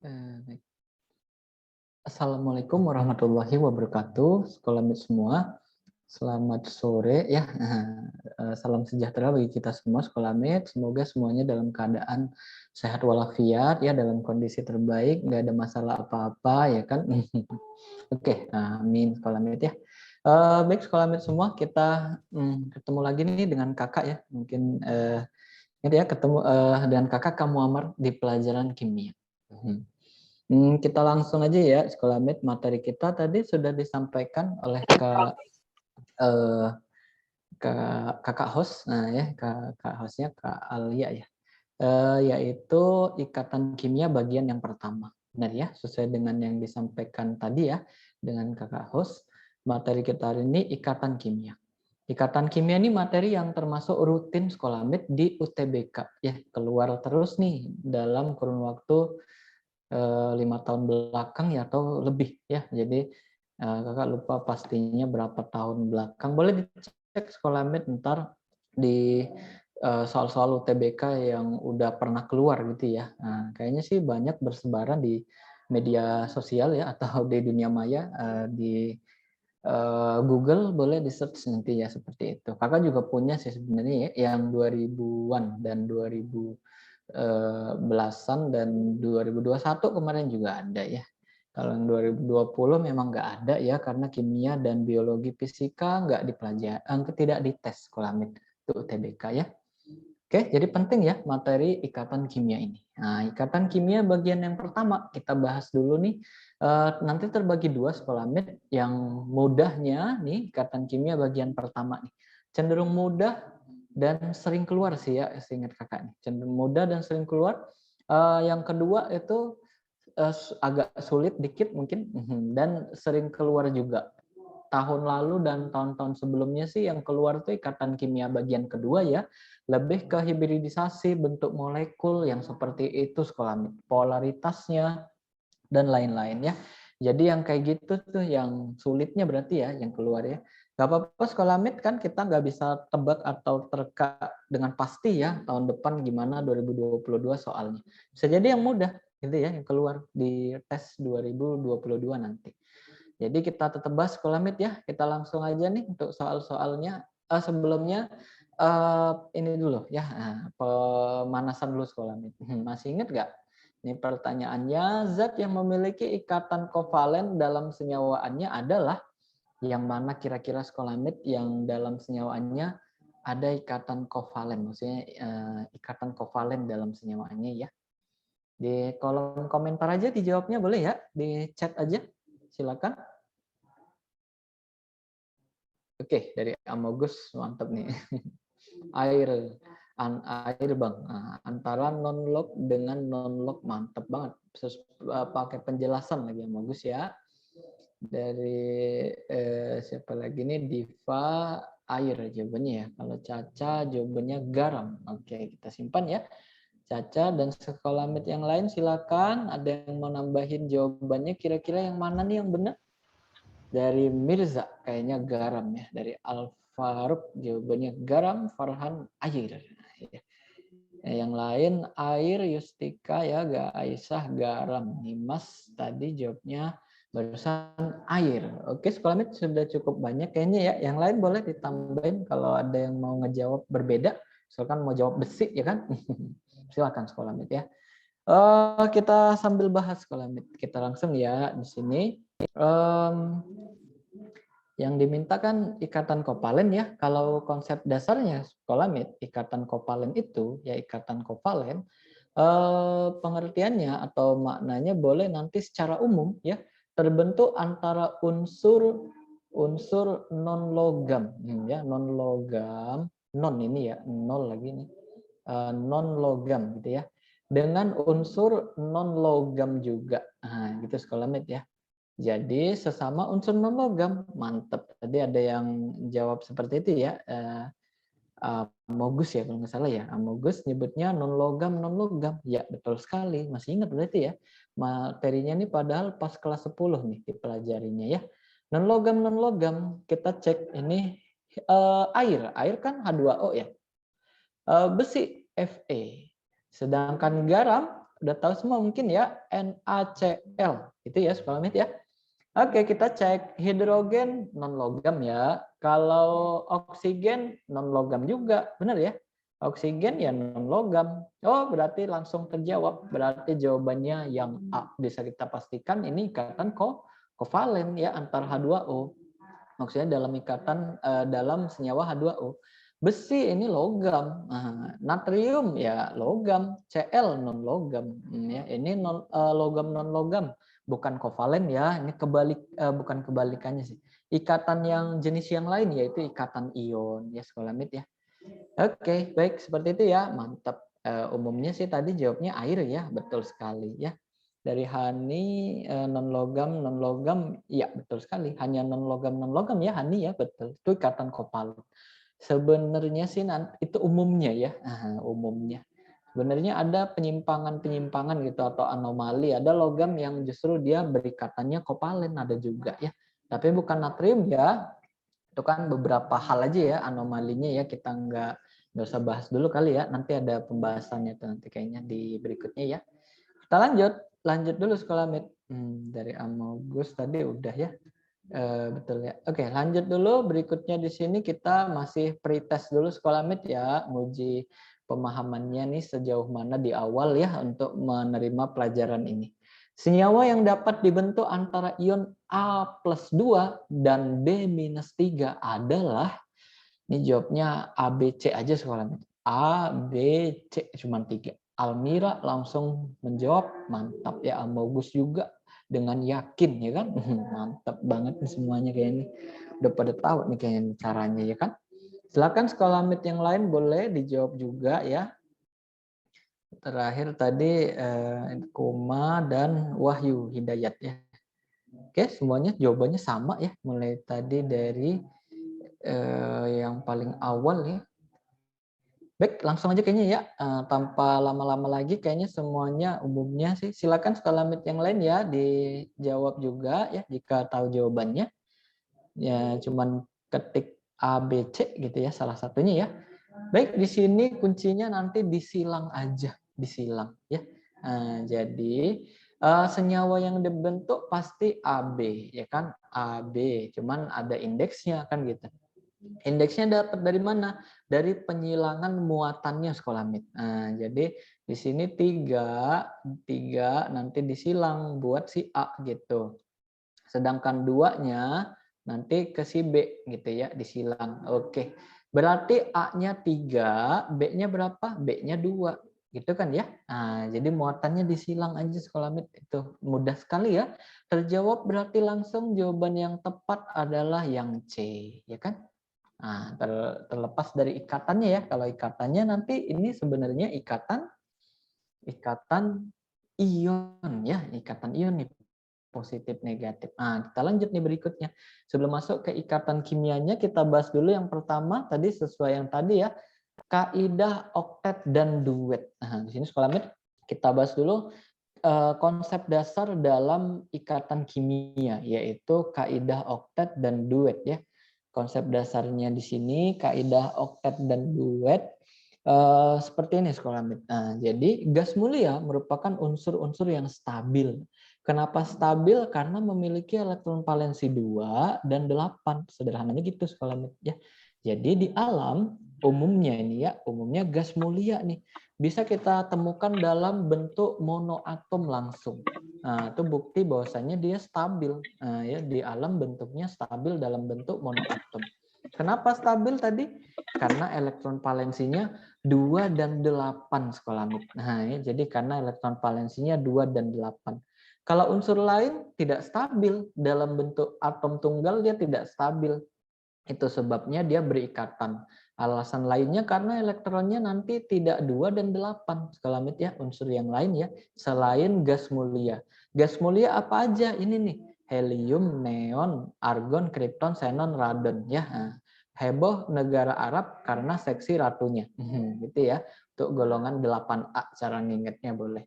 Baik. Assalamualaikum warahmatullahi wabarakatuh. Sekolah semua, selamat sore ya. Salam sejahtera bagi kita semua sekolah Med. Semoga semuanya dalam keadaan sehat walafiat ya, dalam kondisi terbaik, nggak ada masalah apa-apa ya kan. Oke, amin sekolah Med ya. Baik sekolah Med semua, kita ketemu lagi nih dengan kakak ya. Mungkin ya ketemu dengan kakak Kamu Amar di pelajaran kimia. Kita langsung aja ya, Sekolah Med. Materi kita tadi sudah disampaikan oleh eh, kakak host, nah ya kakak hostnya Kak Alia ya, yaitu ikatan kimia bagian yang pertama. Benar ya, sesuai dengan yang disampaikan tadi ya dengan kakak host. Materi kita hari ini ikatan kimia. Ikatan kimia ini materi yang termasuk rutin Sekolah Med di UTBK ya, keluar terus nih dalam kurun waktu 5 tahun belakang ya atau lebih ya. Jadi kakak lupa pastinya berapa tahun belakang. Boleh dicek Sekolah Med ntar di soal-soal UTBK yang udah pernah keluar gitu ya. Nah, kayaknya sih banyak bersebaran di media sosial ya atau di dunia maya, di Google boleh di search nanti ya seperti itu. Kakak juga punya sih sebenarnya ya, yang 2000-an dan 2000 belasan dan 2021 kemarin juga ada ya. Kalau yang 2020 memang nggak ada ya karena kimia dan biologi fisika nggak dipelajari, tidak dites sekolah Med itu UTBK ya. Oke, jadi penting ya materi ikatan kimia ini. Nah, ikatan kimia bagian yang pertama kita bahas dulu nih. Nanti terbagi dua Sekolah Med. Yang mudahnya nih ikatan kimia bagian pertama nih. Cenderung mudah dan sering keluar sih ya, seingat kakak nih. Cenderung mudah dan sering keluar. Yang kedua itu agak sulit dikit mungkin dan sering keluar juga. Tahun lalu dan tahun-tahun sebelumnya sih yang keluar tuh ikatan kimia bagian kedua ya, lebih ke hibridisasi bentuk molekul yang seperti itu Sekolah Med, polaritasnya dan lain-lain ya. Jadi yang kayak gitu tuh yang sulitnya berarti ya yang keluar ya. Gak apa-apa Sekolah Med kan kita nggak bisa tebak atau terka dengan pasti ya tahun depan gimana 2022 soalnya. Bisa jadi yang mudah gitu ya yang keluar di tes 2022 nanti. Jadi kita tetap bahas Sekolah Med ya. Kita langsung aja nih untuk soal-soalnya. Sebelumnya ini dulu ya, pemanasan dulu Sekolah Med. Masih ingat nggak? Ini pertanyaannya, zat yang memiliki ikatan kovalen dalam senyawaannya adalah yang mana kira-kira Sekolah Med yang dalam senyawaannya ada ikatan kovalen, maksudnya ikatan kovalen dalam senyawaannya ya. Di kolom komentar aja dijawabnya boleh ya, di chat aja, silakan. Oke, dari Amogus mantap nih. Air, air bang. Antara non log dengan non log mantap banget. Pakai penjelasan lagi Amogus ya. Dari siapa lagi nih? Diva air jawabannya ya. Kalau Caca jawabannya garam. Oke, kita simpan ya. Caca dan Sekolah Med yang lain silakan. Ada yang mau nambahin jawabannya? Kira-kira yang mana nih yang benar? Dari Mirza kayaknya garam ya. Dari Alfaruk jawabannya garam, Farhan air. Yang lain air, Yustika ya, Aisyah garam. Nimas tadi jawabnya barusan air. Oke, Sekolah Med sudah cukup banyak kayaknya ya. Yang lain boleh ditambahin kalau ada yang mau ngejawab berbeda. Misalkan mau jawab besi ya kan. Silakan Sekolah Med ya. Kita sambil bahas Sekolah Med. Kita langsung ya di sini. Yang diminta kan ikatan kovalen ya. Kalau konsep dasarnya Sekolah Med, ikatan kovalen itu ya ikatan kovalen, pengertiannya atau maknanya boleh nanti secara umum ya terbentuk antara unsur non logam ya, non logam, non ini ya, nol lagi nih. Non logam gitu ya. Dengan unsur non logam juga. Nah, gitu Sekolah Med ya. Jadi sesama unsur non logam, mantap. Tadi ada yang jawab seperti itu ya. Amogus ya kalau nggak salah ya. Amogus nyebutnya non logam. Ya betul sekali. Masih ingat berarti ya. Materinya ini padahal pas kelas 10 nih dipelajarinya ya. Non logam kita cek ini air. Air kan H2O ya. Besi Fe. Sedangkan garam Udah tahu semua mungkin ya, NaCl. Itu ya sekolah mit ya. Oke, kita cek hidrogen non logam ya. Kalau oksigen non logam juga, benar ya? Oksigen ya non logam. Oh, berarti langsung terjawab. Berarti jawabannya yang A. Bisa kita pastikan ini ikatan kovalen ya antar H2O. Maksudnya dalam ikatan dalam senyawa H2O. Besi ini logam, natrium ya logam, Cl non logam, ya ini logam non logam, bukan kovalen ya, ini bukan kebalikannya sih. Ikatan yang jenis yang lain yaitu ikatan ion ya sekolah mit ya. Oke, baik seperti itu ya, mantap. Umumnya sih tadi jawabnya air ya, betul sekali ya. Dari Hani non logam ya betul sekali, hanya non logam ya Hani ya betul, itu ikatan kovalent. Sebenarnya sih itu umumnya ya, umumnya. Sebenarnya ada penyimpangan gitu atau anomali, ada logam yang justru dia berikatannya kovalen ada juga ya. Tapi bukan natrium ya. Itu kan beberapa hal aja ya anomalinya ya, kita nggak usah bahas dulu kali ya. Nanti ada pembahasannya tuh nanti kayaknya di berikutnya ya. Kita lanjut dulu sekolah mit. Dari Amogus tadi udah ya. Betul ya. Oke, lanjut dulu. Berikutnya di sini kita masih pretest dulu sekolah mit ya, nguji pemahamannya nih sejauh mana di awal ya untuk menerima pelajaran ini. Senyawa yang dapat dibentuk antara ion A+2 dan B-3 adalah, ini jawabnya A, B, C aja sekolah mit. A, B, C cuma 3. Almira langsung menjawab, mantap ya. Amogus juga dengan yakin ya kan. Mantap banget nih semuanya kayaknya. Udah pada tahu nih kayaknya caranya ya kan. Silakan sekolah mit yang lain boleh dijawab juga ya. Terakhir tadi Koma dan Wahyu Hidayat ya. Oke, semuanya jawabannya sama ya. Mulai tadi dari yang paling awal ya. Baik, langsung aja kayaknya ya, tanpa lama-lama lagi kayaknya semuanya umumnya sih. Silakan sekolah mit yang lain ya dijawab juga ya jika tahu jawabannya. Ya cuman ketik A, B, C gitu ya salah satunya ya. Baik, di sini kuncinya nanti disilang aja, disilang ya. Jadi senyawa yang dibentuk pasti AB ya kan, AB, cuman ada indeksnya kan gitu. Indeksnya dapat dari mana? Dari penyilangan muatannya sekolah mit. Nah, jadi di sini tiga nanti disilang buat si A gitu. Sedangkan 2-nya nanti ke si B gitu ya, disilang. Oke. Berarti A-nya 3, B-nya berapa? B-nya 2. Gitu kan ya? Nah, jadi muatannya disilang aja sekolah mit. Itu mudah sekali ya. Terjawab berarti langsung jawaban yang tepat adalah yang C, ya kan? Nah, terlepas dari ikatannya ya. Kalau ikatannya nanti ini sebenarnya ikatan ion ya, ikatan ion nih positif negatif. Nah, kita lanjut nih berikutnya. Sebelum masuk ke ikatan kimianya, kita bahas dulu yang pertama tadi sesuai yang tadi ya, kaidah oktet dan duet. Nah, di sini sekolah mit kita bahas dulu konsep dasar dalam ikatan kimia yaitu kaidah oktet dan duet ya. Konsep dasarnya di sini kaidah oktet dan duet seperti ini sekolah mit. Nah, jadi gas mulia merupakan unsur-unsur yang stabil. Kenapa stabil? Karena memiliki elektron valensi 2 dan 8. Sederhananya gitu sekolah mit ya. Jadi di alam umumnya ini ya, umumnya gas mulia nih bisa kita temukan dalam bentuk monoatom langsung. Nah, itu bukti bahwasanya dia stabil. Nah, ya di alam bentuknya stabil dalam bentuk monoatom. Kenapa stabil tadi? Karena elektron valensinya 2 dan 8 sekolah mit. Nah, ya, jadi karena elektron valensinya 2 dan 8. Kalau unsur lain tidak stabil dalam bentuk atom tunggal dia tidak stabil. Itu sebabnya dia berikatan. Alasan lainnya karena elektronnya nanti tidak 2 dan 8. Skala mit ya, unsur yang lain ya, selain gas mulia. Gas mulia apa aja? Ini nih, helium, neon, argon, kripton, xenon, radon ya. Heboh negara Arab karena seksi ratunya. Gitu ya. Untuk golongan 8A cara ngingetnya boleh.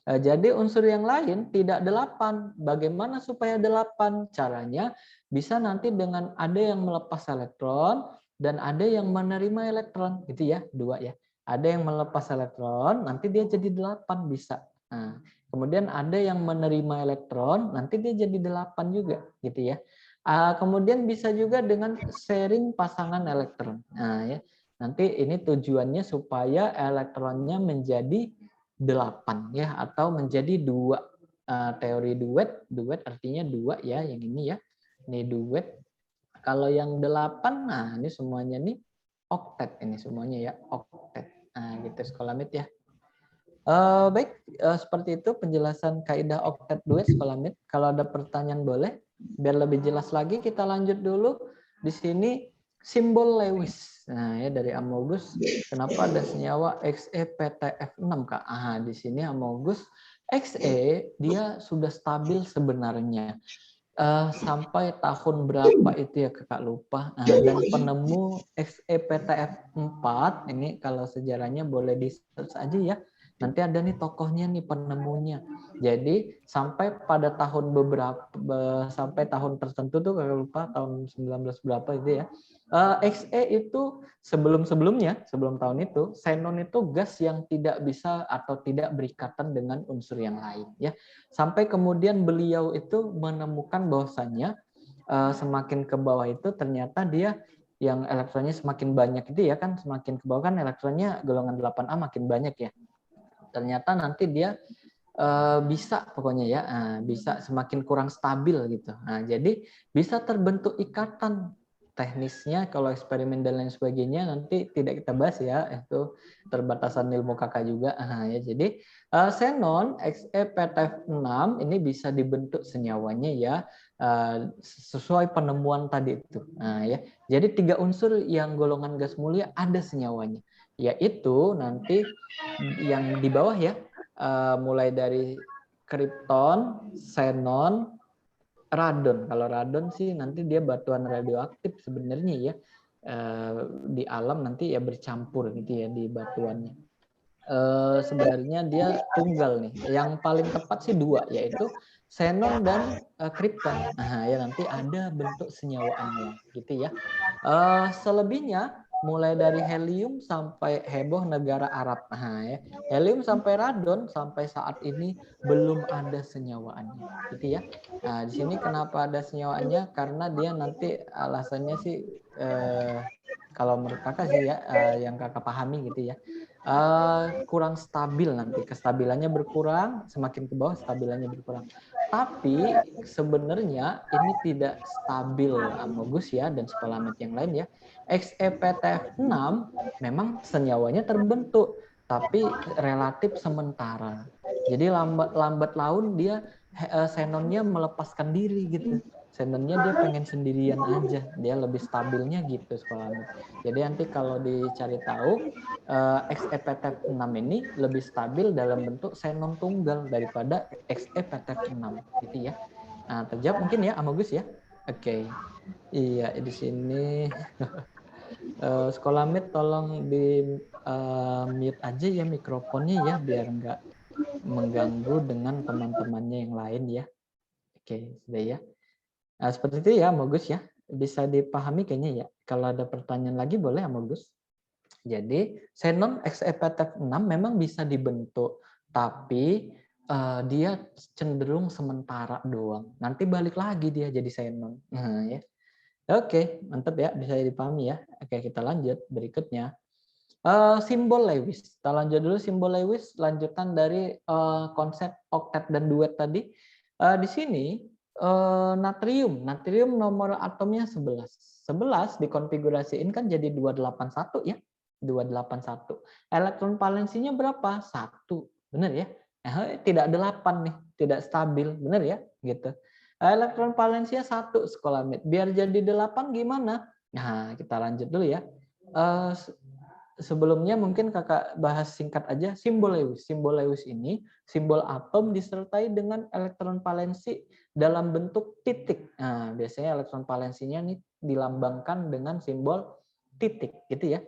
Jadi unsur yang lain tidak 8. Bagaimana supaya 8? Caranya bisa nanti dengan ada yang melepas elektron dan ada yang menerima elektron gitu ya, 2 ya. Ada yang melepas elektron, nanti dia jadi 8 bisa. Nah, kemudian ada yang menerima elektron, nanti dia jadi 8 juga, gitu ya. Kemudian bisa juga dengan sharing pasangan elektron. Nah, ya. Nanti ini tujuannya supaya elektronnya menjadi 8 ya, atau menjadi 2. Teori duet, duet artinya 2 ya, yang ini ya. Ini duet. Kalau yang 8, nah ini semuanya nih oktet ini semuanya ya, oktet. Nah, gitu Scholamid ya. Baik, seperti itu penjelasan kaidah oktet duet Scholamid. Kalau ada pertanyaan boleh, biar lebih jelas lagi kita lanjut dulu. Di sini simbol Lewis. Nah, ya dari Amogus, kenapa ada senyawa XePTF6 Kak? Di sini Amogus Xe dia sudah stabil sebenarnya. Sampai tahun berapa itu ya Kakak lupa. Dan penemu XePTF4 ini kalau sejarahnya boleh di search aja ya. Nanti ada nih tokohnya nih penemunya. Jadi sampai pada tahun sampai tahun tertentu tuh Kakak lupa tahun 19 berapa itu ya. Xe itu sebelum tahun itu, xenon itu gas yang tidak bisa atau tidak berikatan dengan unsur yang lain ya. Sampai kemudian beliau itu menemukan bahwasannya semakin ke bawah itu ternyata dia yang elektronnya semakin banyak itu ya kan, semakin ke bawah kan elektronnya golongan 8A makin banyak ya. Ternyata nanti dia bisa pokoknya ya, bisa semakin kurang stabil gitu. Nah, jadi bisa terbentuk ikatan. Teknisnya kalau eksperimen dan lain sebagainya nanti tidak kita bahas ya, itu terbatasan ilmu kakak juga. Ya, jadi xenon XePTF6 ini bisa dibentuk senyawanya ya sesuai penemuan tadi itu. Nah, ya. Jadi 3 unsur yang golongan gas mulia ada senyawanya, yaitu nanti yang di bawah ya, mulai dari kripton, xenon, radon. Kalau radon sih nanti dia batuan radioaktif sebenarnya ya, di alam nanti ya bercampur gitu ya di batuannya. Sebenarnya dia tunggal nih. Yang paling tepat sih 2, yaitu xenon dan kripton. Nah ya nanti ada bentuk senyawaannya gitu ya. Selebihnya mulai dari helium sampai heboh negara Arab. Nah, ya. Helium sampai radon sampai saat ini belum ada senyawaannya, gitu ya. Nah, di sini kenapa ada senyawaannya? Karena dia nanti alasannya sih kalau menurut kakak sih ya, yang kakak pahami gitu ya, kurang stabil nanti, kestabilannya berkurang, semakin ke bawah stabilannya berkurang. Tapi sebenarnya ini tidak stabil Amogus ya dan skolamet yang lain ya. XePTF6 memang senyawanya terbentuk, tapi relatif sementara. Jadi lambat laun dia xenonnya melepaskan diri gitu. Xenonnya dia pengen sendirian aja, dia lebih stabilnya gitu skolamet. Jadi nanti kalau dicari tahu XePTF6 ini lebih stabil dalam bentuk xenon tunggal daripada XePTF6 gitu ya. Nah, terjawab mungkin ya Amogus ya. Oke. Iya, di sini Scholamid tolong di mute aja ya mikrofonnya ya biar nggak mengganggu dengan teman-temannya yang lain ya. Oke, sudah ya. Nah, seperti itu ya Amogus ya. Bisa dipahami kayaknya ya. Kalau ada pertanyaan lagi boleh Amogus. Jadi xenon XePTF6 memang bisa dibentuk, tapi dia cenderung sementara doang. Nanti balik lagi dia jadi xenon. Nah, ya. Oke, mantap ya, bisa dipahami ya. Oke, kita lanjut berikutnya. Simbol Lewis. Kita lanjut dulu simbol Lewis, lanjutan dari konsep oktet dan duet tadi. Di sini natrium. Natrium nomor atomnya 11. 11 dikonfigurasiin kan jadi 281 ya. 281. Elektron valensinya berapa? 1. Benar ya? Tidak 8 nih, tidak stabil. Benar ya? Gitu. Elektron valensinya 1 Scholamid. Biar jadi 8 gimana? Nah, kita lanjut dulu ya. Sebelumnya mungkin kakak bahas singkat aja simbol Lewis. Simbol Lewis ini simbol atom disertai dengan elektron valensi dalam bentuk titik. Nah, biasanya elektron valensinya nih dilambangkan dengan simbol titik gitu ya.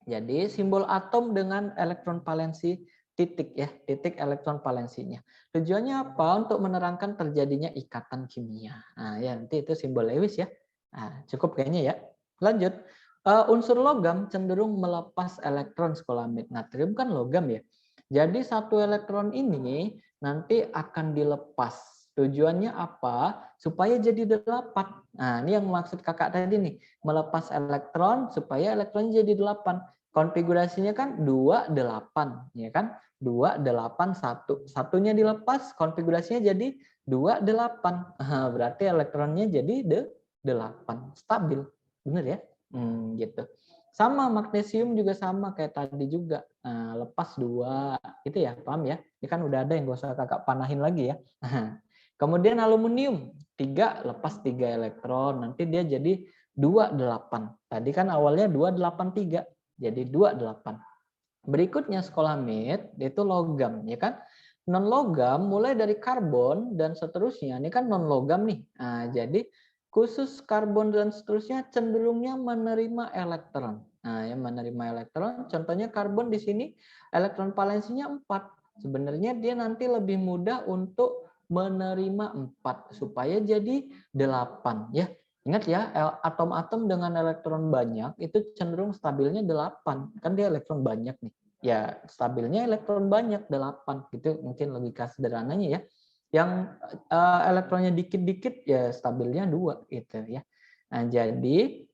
Jadi simbol atom dengan elektron valensi titik ya, titik elektron valensinya. Tujuannya apa? Untuk menerangkan terjadinya ikatan kimia. Nah, ya nanti itu simbol Lewis ya. Nah, cukup kayaknya ya. Lanjut. Unsur logam cenderung melepas elektron Scholamid. Natrium kan logam ya. Jadi satu elektron ini nanti akan dilepas. Tujuannya apa? Supaya jadi 8. Nah, ini yang maksud kakak tadi nih. Melepas elektron supaya elektron jadi 8. Konfigurasinya kan 2, 8. Ya kan? 2, 8, 1. Satunya dilepas, konfigurasinya jadi 2, 8. Nah, berarti elektronnya jadi 8. Stabil. Benar ya? Gitu. Sama magnesium juga sama kayak tadi juga. Nah, lepas 2, itu ya, paham ya? Ini kan udah ada yang gak usah kakak panahin lagi ya. Kemudian aluminium 3 lepas 3 elektron, nanti dia jadi 2, 8. Tadi kan awalnya 2, 8, 3, jadi 2, 8. Berikutnya skolamet itu logam, ya kan? Non logam mulai dari karbon dan seterusnya. Ini kan non logam nih. Nah, jadi khusus karbon dan seterusnya cenderungnya menerima elektron. Nah, yang menerima elektron, contohnya karbon di sini elektron valensinya 4. Sebenarnya dia nanti lebih mudah untuk menerima 4 supaya jadi 8 ya. Ingat ya, atom-atom dengan elektron banyak itu cenderung stabilnya 8. Kan dia elektron banyak nih. Ya, stabilnya elektron banyak 8 gitu mungkin logika sederhananya ya. Yang elektronnya dikit-dikit ya stabilnya 2 gitu ya. Nah, jadi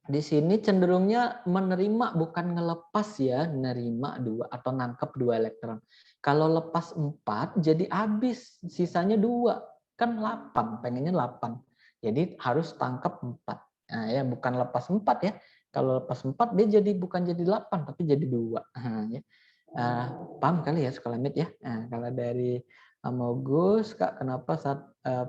di sini cenderungnya menerima bukan ngelepas ya, nerima 2 atau nangkep 2 elektron. Kalau lepas 4 jadi habis, sisanya 2. Kan 8, pengennya 8. Jadi harus tangkap 4. Nah, ya bukan lepas 4 ya. Kalau lepas 4 dia jadi bukan jadi 8 tapi jadi 2. Nah, ya. Paham kali ya skolamet ya. Nah, kalau dari Amogus, Kak, kenapa saat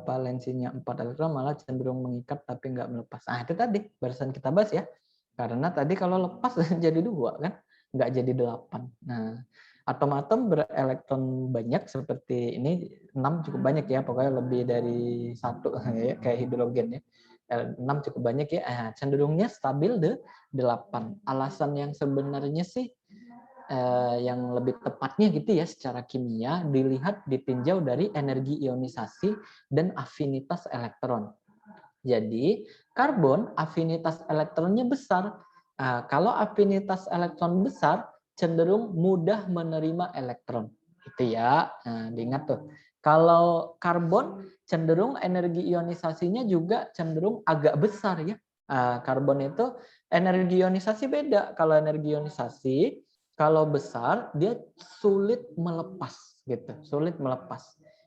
valensinya 4 elektron malah cenderung mengikat tapi nggak melepas? Ah, itu tadi barusan kita bahas ya. Karena tadi kalau lepas jadi 2 kan, nggak jadi 8. Nah, atom-atom berelektron banyak seperti ini 6 cukup banyak ya, pokoknya lebih dari 1 ya, kayak hidrogen ya. 6 cukup banyak ya, cenderungnya stabil 8. Alasan yang sebenarnya sih yang lebih tepatnya gitu ya secara kimia dilihat ditinjau dari energi ionisasi dan afinitas elektron. Jadi karbon afinitas elektronnya besar. Kalau afinitas elektron besar cenderung mudah menerima elektron. Itu ya, diingat tuh. Kalau karbon cenderung energi ionisasinya juga cenderung agak besar ya. Karbon itu energi ionisasi beda. Kalau energi ionisasi kalau besar dia sulit melepas gitu, sulit melepas.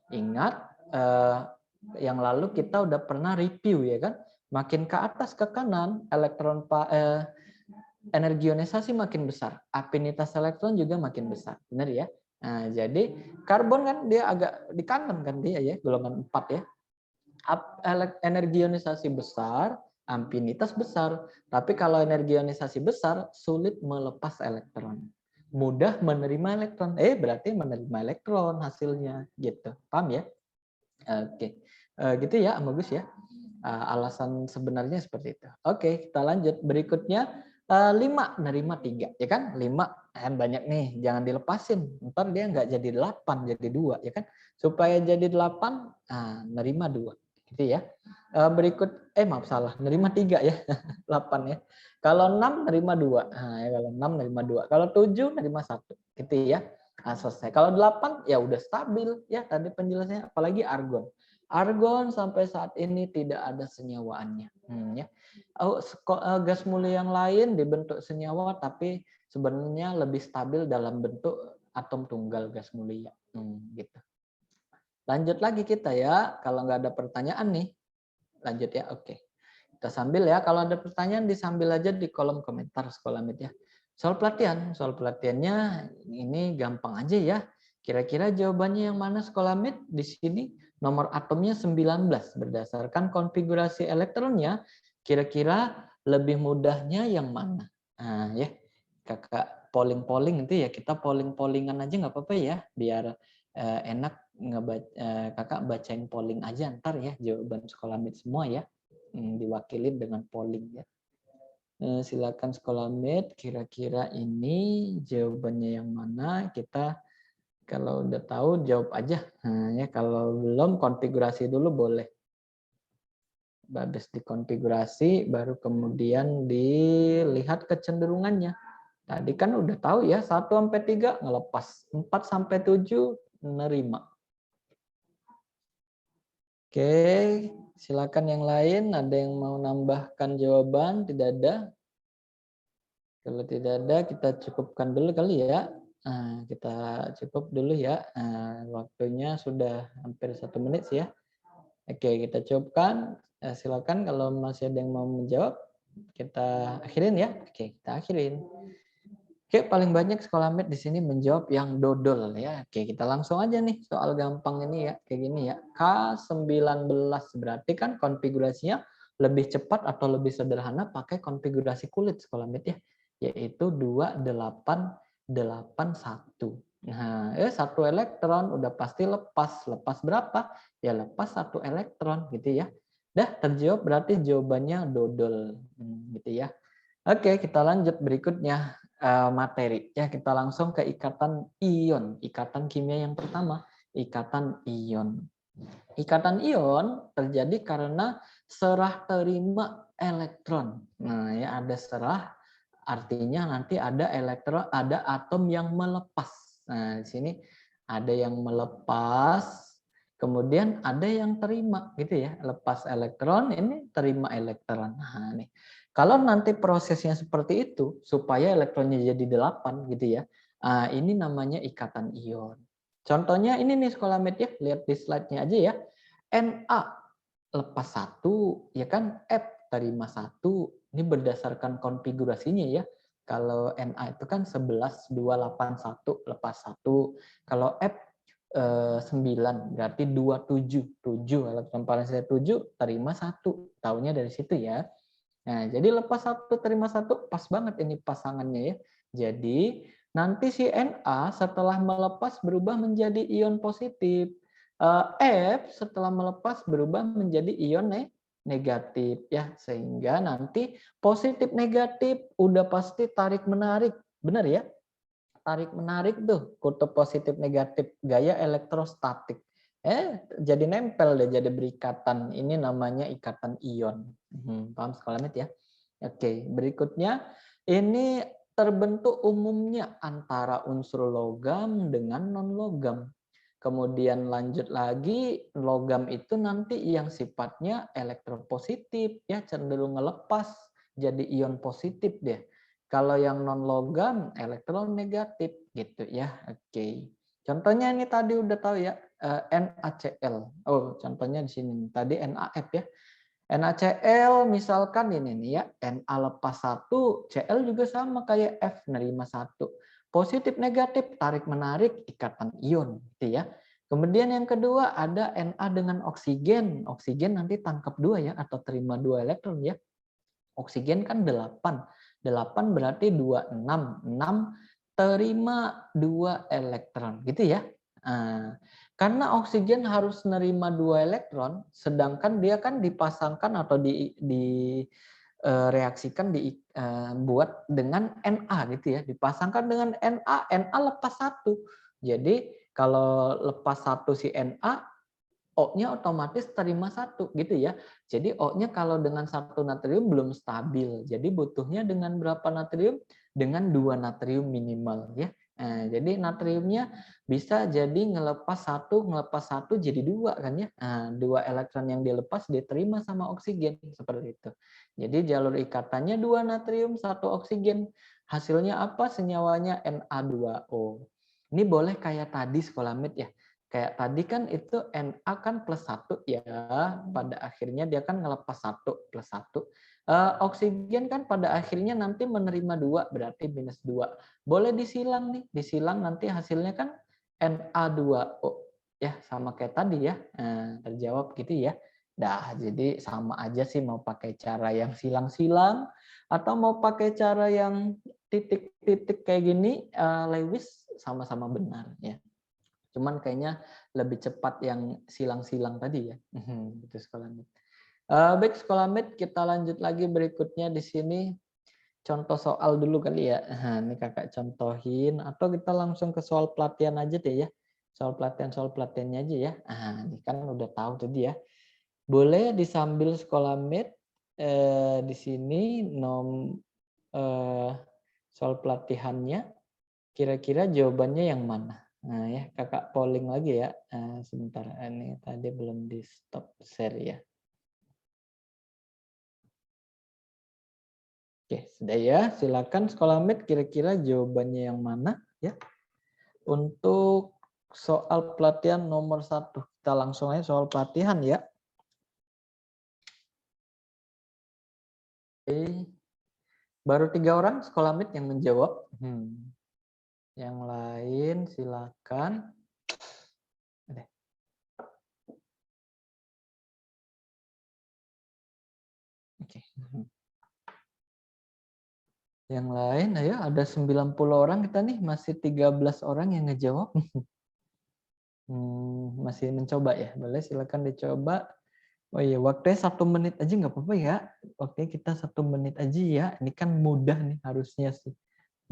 Ingat yang lalu kita udah pernah review ya kan, makin ke atas ke kanan energi ionisasi makin besar, afinitas elektron juga makin besar, benar ya? Nah, jadi karbon kan dia agak di kanan kan dia ya, golongan 4 ya. Energi ionisasi besar, afinitas besar. Tapi kalau energi ionisasi besar sulit melepas elektron. Mudah menerima elektron. Berarti menerima elektron hasilnya gitu. Paham ya? Oke. Gitu ya, bagus ya. Alasan sebenarnya seperti itu. Oke, kita lanjut. Berikutnya 5 nerima 3 ya kan? 5 banyak nih, jangan dilepasin. Ntar dia nggak jadi 8, jadi 2 ya kan? Supaya jadi 8, nerima 2 gitu ya. Berikut maaf salah, nerima 3 ya. 8 ya. Kalau 6 nerima 2. Nah, ya, kalau 6 nerima 2. Kalau 7 nerima 1 gitu ya. Selesai. Kalau 8 ya udah stabil ya tadi penjelasannya, apalagi argon. Argon sampai saat ini tidak ada senyawaannya. Ya. Gas mulia yang lain dibentuk senyawa tapi sebenarnya lebih stabil dalam bentuk atom tunggal gas mulia. Gitu. Lanjut lagi kita ya. Kalau nggak ada pertanyaan nih, lanjut ya. Oke. Kita sambil ya. Kalau ada pertanyaan disambil aja di kolom komentar Skolamet ya. Soal pelatihannya ini gampang aja ya. Kira-kira jawabannya yang mana Skolamet? Di sini nomor atomnya 19 berdasarkan konfigurasi elektronnya. Kira-kira lebih mudahnya yang mana? Nah, ya. Kakak polling itu ya, kita polling-pollingan aja nggak apa-apa ya, biar enak kakak bacain polling aja ntar ya jawaban Skolamet semua ya. Diwakilin dengan polling ya. Silakan Skolamet, kira-kira ini jawabannya yang mana? Kita kalau udah tahu jawab aja. Ya kalau belum konfigurasi dulu boleh. Habis dikonfigurasi baru kemudian dilihat kecenderungannya. Tadi kan udah tahu ya, 1 sampai 3 ngelepas, 4 sampai 7 nerima. Oke, silakan yang lain. Ada yang mau nambahkan jawaban? Tidak ada? Kalau tidak ada, kita cukupkan dulu kali ya. Nah, kita cukup dulu ya. Nah, waktunya sudah hampir 1 menit sih ya. Oke, kita cukupkan. Silakan kalau masih ada yang mau menjawab, kita akhirin ya. Oke, kita akhirin. Oke, paling banyak sekolah med di sini menjawab yang dodol ya. Oke, kita langsung aja nih soal gampang ini ya. Kayak gini ya. K19 berarti kan konfigurasinya lebih cepat atau lebih sederhana pakai konfigurasi kulit sekolah med ya. Yaitu 2881. Nah, 1 elektron udah pasti lepas. Lepas berapa? Ya lepas 1 elektron gitu ya. Dah terjawab berarti jawabannya dodol. Gitu ya. Oke, kita lanjut berikutnya materi. Ya, kita langsung ke ikatan ion, ikatan kimia yang pertama, ikatan ion. Ikatan ion terjadi karena serah terima elektron. Nah, ya ada serah, artinya nanti ada elektron, ada atom yang melepas. Nah, di sini ada yang melepas, kemudian ada yang terima, gitu ya. Lepas elektron, ini terima elektron. Nah, nih. Kalau nanti prosesnya seperti itu, supaya elektronnya jadi 8, gitu ya. Ini namanya ikatan ion. Contohnya ini nih sekolah med ya, lihat di slide-nya aja ya. Na lepas 1, ya kan, F terima 1, ini berdasarkan konfigurasinya ya. Kalau Na itu kan 11, 281 lepas 1. Kalau F 9 berarti 27, 7 elektron valensnya 7 terima 1. Taunya dari situ ya. Nah, jadi lepas 1 terima 1 pas banget ini pasangannya ya. Jadi nanti si Na setelah melepas berubah menjadi ion positif. F setelah melepas berubah menjadi ion negatif ya, sehingga nanti positif negatif udah pasti tarik menarik, benar ya? Tarik menarik tuh kutub positif negatif gaya elektrostatik. Jadi nempel deh, jadi berikatan. Ini namanya ikatan ion. Paham sekolah met ya? Oke, berikutnya ini terbentuk umumnya antara unsur logam dengan non logam. Kemudian lanjut lagi, logam itu nanti yang sifatnya elektropositif ya, cenderung ngelepas jadi ion positif deh. Kalau yang non logam elektron negatif gitu ya. Oke. Contohnya ini tadi udah tahu ya, NaCl. Oh, contohnya di sini tadi NaF ya. NaCl misalkan ini nih ya, Na lepas 1, Cl juga sama kayak F nerima 1. Positif negatif tarik menarik ikatan ion gitu ya. Kemudian yang kedua ada Na dengan oksigen. Oksigen nanti tangkap 2 ya atau terima 2 elektron ya. Oksigen kan 8. 8 berarti 26. 6 terima 2 elektron gitu ya. Karena oksigen harus nerima 2 elektron, sedangkan dia kan dipasangkan atau reaksikan buat dengan Na gitu ya. Dipasangkan dengan Na lepas 1. Jadi kalau lepas 1 si Na, O-nya otomatis terima 1 gitu ya. Jadi O-nya kalau dengan 1 natrium belum stabil. Jadi butuhnya dengan berapa natrium? Dengan 2 natrium minimal ya. Jadi natriumnya bisa jadi ngelepas 1 jadi 2 kan ya. 2 elektron yang dilepas diterima sama oksigen seperti itu. Jadi jalur ikatannya 2 natrium 1 oksigen. Hasilnya apa? Senyawanya Na2O. Ini boleh kayak tadi sekolah med ya. Kayak tadi kan itu Na kan plus 1 ya, pada akhirnya dia kan ngelepas 1 plus 1. Oksigen kan pada akhirnya nanti menerima 2 berarti minus 2. Boleh disilang nih, disilang nanti hasilnya kan Na2O ya, sama kayak tadi ya. Terjawab gitu ya. Dah, jadi sama aja sih mau pakai cara yang silang-silang atau mau pakai cara yang titik-titik kayak gini, Lewis sama-sama benar ya. Cuman kayaknya lebih cepat yang silang-silang tadi ya. Itu sekolah med. Baik sekolah med, kita lanjut lagi berikutnya di sini. Contoh soal dulu kali ya. Ini kakak contohin atau kita langsung ke soal pelatihan aja deh ya. Soal pelatihannya aja ya. Ini kan udah tahu tadi ya. Boleh disambil sekolah med di sini Soal pelatihannya, kira-kira jawabannya yang mana? Nah ya, kakak polling lagi ya. Sebentar, ini tadi belum di stop share ya. Oke, sudah ya. Silakan sekolah med, kira-kira jawabannya yang mana ya? Untuk soal pelatihan nomor 1, kita langsung aja soal pelatihan ya. Oke. Baru 3 orang sekolah med yang menjawab. Yang lain silakan. Oke. Yang lain, ayo ada 90 orang kita nih, masih 13 orang yang ngejawab. Masih mencoba ya, boleh silakan dicoba. Oh iya, waktunya 1 menit aja nggak apa-apa ya. Waktunya kita 1 menit aja ya. Ini kan mudah nih harusnya sih,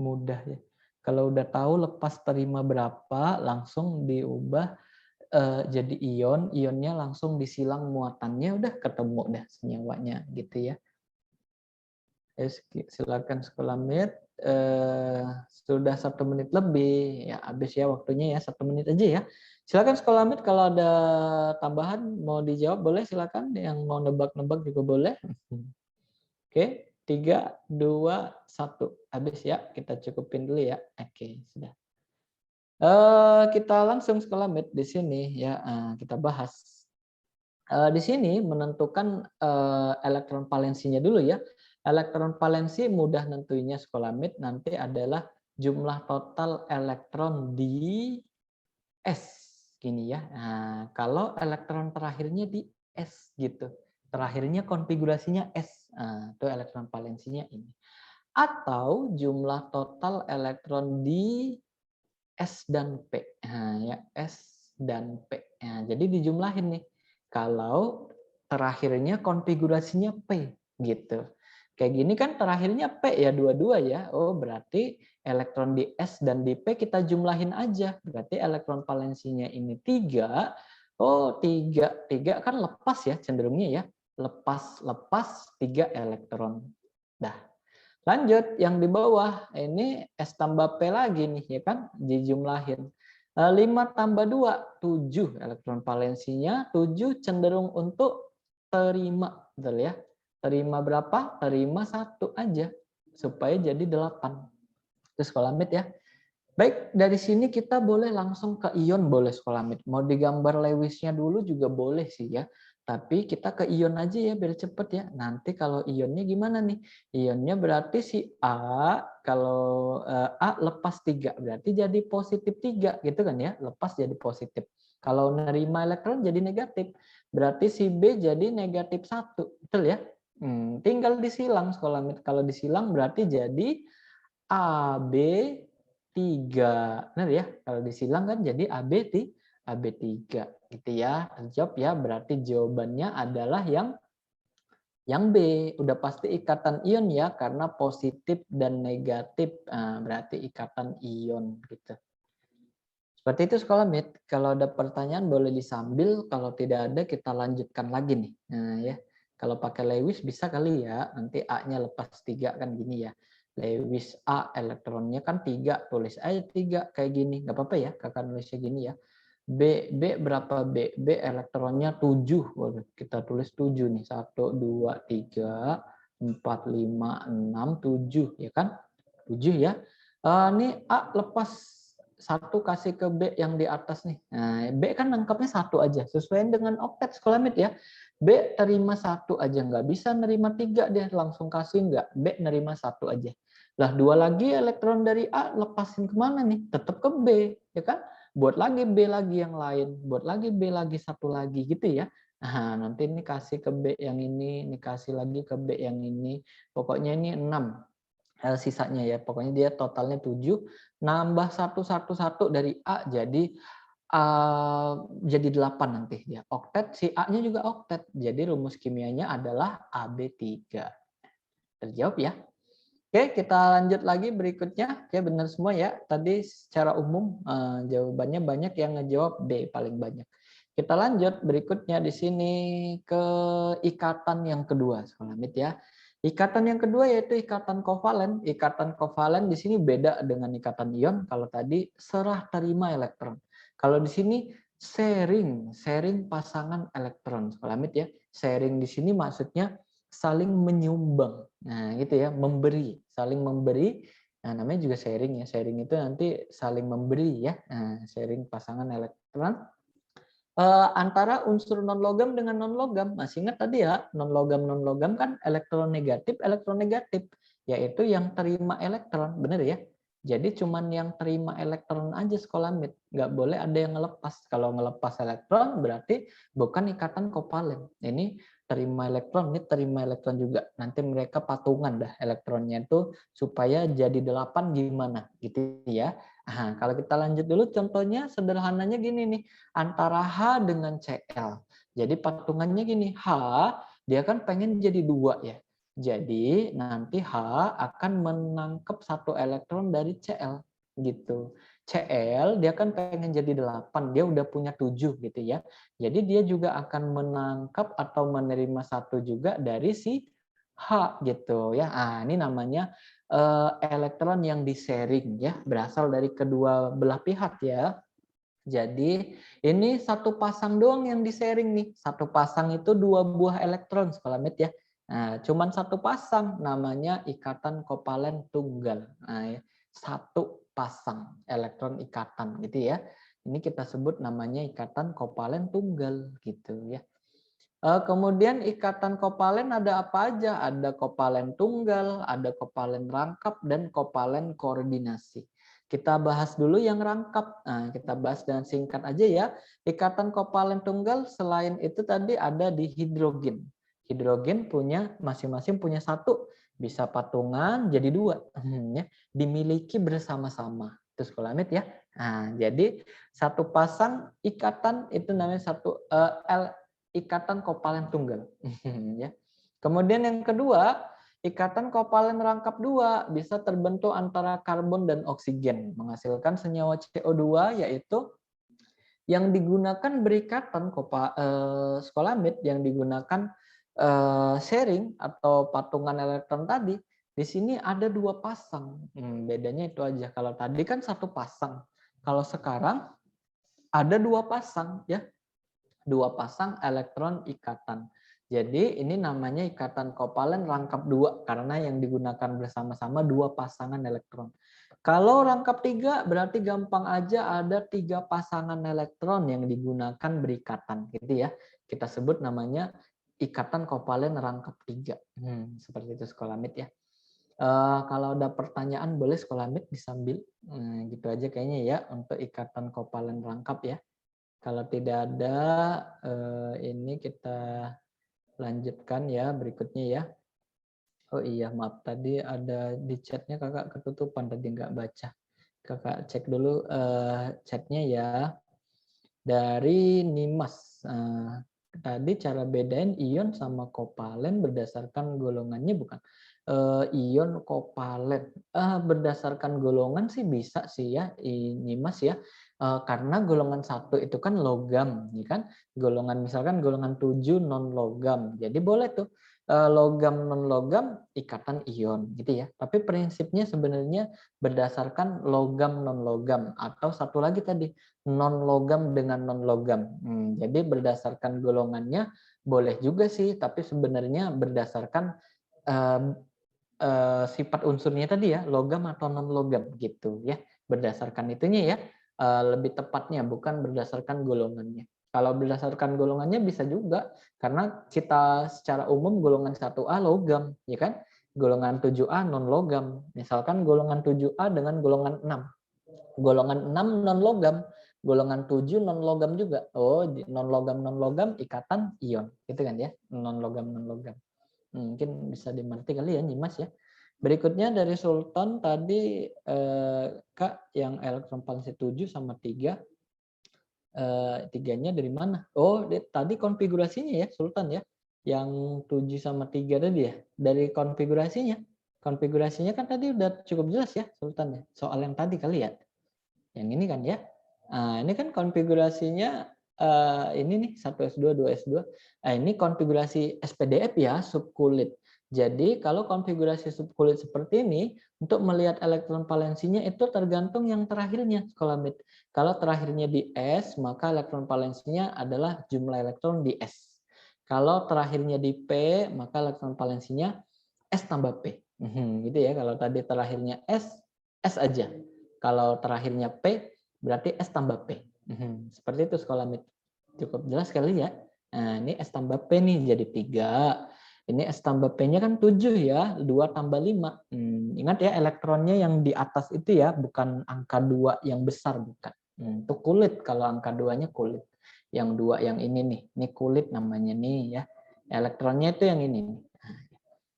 mudah ya. Kalau udah tahu lepas terima berapa, langsung diubah jadi ion, ionnya langsung disilang muatannya, udah ketemu dah senyawanya gitu ya. Silakan sekolah med. Sudah 1 menit lebih ya, habis ya waktunya ya, 1 menit aja ya. Silakan sekolah med, kalau ada tambahan mau dijawab boleh, silakan. Yang mau nebak-nebak juga boleh. Oke, 3, 2, 1, habis ya. Kita cukupin dulu ya. Oke, sudah. Kita langsung sekolah med di sini ya, kita bahas. Di sini menentukan elektron valensinya dulu ya. Elektron valensi mudah nentuinya sekolah med, nanti adalah jumlah total elektron di S gini ya. Nah, kalau elektron terakhirnya di S gitu. Terakhirnya konfigurasinya S. Nah, itu elektron valensinya ini. Atau jumlah total elektron di S dan P. Nah, ya S dan P. Nah, jadi dijumlahin nih. Kalau terakhirnya konfigurasinya P gitu. Kayak gini kan terakhirnya P ya, dua-dua ya. Oh, berarti elektron di S dan di P kita jumlahin aja. Berarti elektron valensinya ini 3. Oh, 3. 3 kan lepas ya cenderungnya ya. Lepas 3 elektron. Dah. Lanjut, yang di bawah ini S tambah P lagi nih, ya kan? Dijumlahin. 5 tambah 2, 7 elektron valensinya. 7 cenderung untuk terima, betul ya? Terima berapa? Terima 1 aja, supaya jadi 8. Itu sekolah med ya. Baik, dari sini kita boleh langsung ke ion, boleh sekolah med. Mau digambar Lewis-nya dulu juga boleh sih ya. Tapi kita ke ion aja ya, biar cepet ya. Nanti kalau ionnya gimana nih? Ionnya berarti si A, kalau A lepas 3, berarti jadi positif 3, gitu kan ya. Lepas jadi positif. Kalau nerima elektron jadi negatif. Berarti si B jadi negatif 1, betul ya? Tinggal disilang sekolah med. Kalau disilang berarti jadi AB 3. Benar ya? Kalau disilang kan jadi AB 3 gitu ya. Terjawab ya, berarti jawabannya adalah yang B. Udah pasti ikatan ion ya, karena positif dan negatif. Nah, berarti ikatan ion gitu. Seperti itu sekolah med. Kalau ada pertanyaan boleh disambil, kalau tidak ada kita lanjutkan lagi nih. Nah ya, kalau pakai Lewis bisa kali ya, nanti A-nya lepas 3 kan gini ya. Lewis A elektronnya kan 3, tulis aja 3 kayak gini. Nggak apa-apa ya, kakak nulisnya gini ya. B berapa B? B elektronnya 7. Kita tulis 7 nih. 1, 2, 3, 4, 5, 6, 7. Ya kan? 7 ya. Ini A lepas 1 kasih ke B yang di atas nih. Nah, B kan nangkapnya 1 aja. Sesuai dengan oktet sekolah med ya. B terima 1 aja. Nggak bisa nerima 3 dia. Langsung kasih nggak. B nerima 1 aja. Lah 2 lagi elektron dari A lepasin kemana nih? Tetap ke B. Ya kan? Buat lagi B lagi yang lain. Buat lagi B lagi 1 lagi gitu ya. Nah, nanti ini kasih ke B yang ini kasih lagi ke B yang ini. Pokoknya ini 6. Sisanya ya, pokoknya dia totalnya 7, nambah 1 dari A jadi 8 nanti dia. Oktet, si A-nya juga oktet. Jadi rumus kimianya adalah AB3. Terjawab ya. Oke, kita lanjut lagi berikutnya. Oke, benar semua ya. Tadi secara umum jawabannya banyak yang ngejawab B paling banyak. Kita lanjut berikutnya di sini ke ikatan yang kedua, sekolah mit ya. Ikatan yang kedua yaitu ikatan kovalen. Ikatan kovalen di sini beda dengan ikatan ion. Kalau tadi serah terima elektron. Kalau di sini sharing pasangan elektron. Sekolah ya. Sharing di sini maksudnya saling menyumbang. Nah, gitu ya, memberi, saling memberi. Nah, namanya juga sharing ya. Sharing itu nanti saling memberi ya. Nah, sharing pasangan elektron antara unsur non logam dengan non logam. Masih ingat tadi ya, non logam kan elektron negatif, yaitu yang terima elektron, benar ya? Jadi cuman yang terima elektron aja sekolah mit, nggak boleh ada yang ngelepas. Kalau ngelepas elektron berarti bukan ikatan kovalen. Ini terima elektron, ini terima elektron juga. Nanti mereka patungan dah elektronnya itu supaya jadi 8 gimana gitu ya. Nah, kalau kita lanjut dulu contohnya sederhananya gini nih, antara H dengan Cl. Jadi patungannya gini, H dia kan pengen jadi 2 ya. Jadi nanti H akan menangkap 1 elektron dari Cl gitu. Cl dia kan pengen jadi 8, dia udah punya 7 gitu ya. Jadi dia juga akan menangkap atau menerima 1 juga dari si H gitu ya. Ah, ini namanya elektron yang di-sharing ya, berasal dari kedua belah pihak ya. Jadi ini satu pasang doang yang di-sharing nih. Satu pasang itu 2 buah elektron sekolah met ya. Nah, cuman satu pasang namanya ikatan kovalen tunggal. Nah, ya, satu pasang elektron ikatan gitu ya. Ini kita sebut namanya ikatan kovalen tunggal gitu ya. Kemudian ikatan kovalen ada apa aja? Ada kovalen tunggal, ada kovalen rangkap, dan kovalen koordinasi. Kita bahas dulu yang rangkap. Nah, kita bahas dengan singkat aja ya. Ikatan kovalen tunggal selain itu tadi ada di hidrogen. Hidrogen punya masing-masing punya 1, bisa patungan jadi 2, ya. Dimiliki bersama-sama. Itu sekolah mit ya. Nah, jadi satu pasang ikatan itu namanya ikatan kovalen tunggal. Ya. Kemudian yang kedua, ikatan kovalen rangkap 2 bisa terbentuk antara karbon dan oksigen, menghasilkan senyawa CO2 yaitu yang digunakan berikatan skolamid yang digunakan sharing atau patungan elektron tadi. Di sini ada 2 pasang. Bedanya itu aja. Kalau tadi kan 1 pasang. Kalau sekarang ada 2 pasang ya. 2 pasang elektron ikatan. Jadi ini namanya ikatan kovalen rangkap 2 karena yang digunakan bersama-sama 2 pasangan elektron. Kalau rangkap 3 berarti gampang aja ada 3 pasangan elektron yang digunakan berikatan gitu ya. Kita sebut namanya ikatan kovalen rangkap 3. Seperti itu sekolah mit ya. Kalau ada pertanyaan boleh sekolah mit disambil. Gitu aja kayaknya ya untuk ikatan kovalen rangkap ya. Kalau tidak ada, ini kita lanjutkan ya berikutnya ya. Oh iya, maaf tadi ada di chatnya kakak ketutupan tadi nggak baca. Kakak cek dulu chatnya ya. Dari Nimas. Tadi cara bedain ion sama kovalen berdasarkan golongannya bukan? Ion kovalen. Berdasarkan golongan sih bisa sih ya, Nimas ya. Karena golongan 1 itu kan logam, ya kan? Golongan misalkan golongan 7 non logam. Jadi boleh tuh logam non logam ikatan ion gitu ya. Tapi prinsipnya sebenarnya berdasarkan logam non logam atau satu lagi tadi non logam dengan non logam. Jadi berdasarkan golongannya boleh juga sih, tapi sebenarnya berdasarkan sifat unsurnya tadi ya, logam atau non logam gitu ya. Berdasarkan itunya ya, lebih tepatnya bukan berdasarkan golongannya. Kalau berdasarkan golongannya bisa juga karena kita secara umum golongan 1A logam, ya kan? Golongan 7A non logam. Misalkan golongan 7A dengan golongan 6. Golongan 6 non logam, golongan 7 non logam juga. Oh, non logam ikatan ion, gitu kan ya? Non logam. Mungkin bisa dimengerti kali ya, Nyimas ya. Berikutnya dari Sultan tadi Kak yang elektron valensi 7 sama 3. Tiganya dari mana? Oh, tadi konfigurasinya ya, Sultan ya. Yang 7 sama 3 tadi ya. Dari konfigurasinya. Konfigurasinya kan tadi udah cukup jelas ya, Sultan ya. Soal yang tadi kali ya. Yang ini kan ya. Nah, ini kan konfigurasinya ini nih 1S2, 2S2. Nah, ini konfigurasi SPDF ya, subkulit. Jadi kalau konfigurasi subkulit seperti ini, untuk melihat elektron valensinya itu tergantung yang terakhirnya, Scholamid. Kalau terakhirnya di S, maka elektron valensinya adalah jumlah elektron di S. Kalau terakhirnya di P, maka elektron valensinya S tambah P. Gitu ya. Kalau tadi terakhirnya S, S aja. Kalau terakhirnya P, berarti S tambah P. Seperti itu, Scholamid. Cukup jelas sekali ya. Nah, ini S tambah P nih jadi 3. Ini S tambah P-nya kan 7 ya, 2 tambah 5. Ingat ya, elektronnya yang di atas itu ya, bukan angka 2 yang besar, bukan. Itu kulit, kalau angka 2-nya kulit. Yang 2 yang ini nih, ini kulit namanya nih ya. Elektronnya itu yang ini.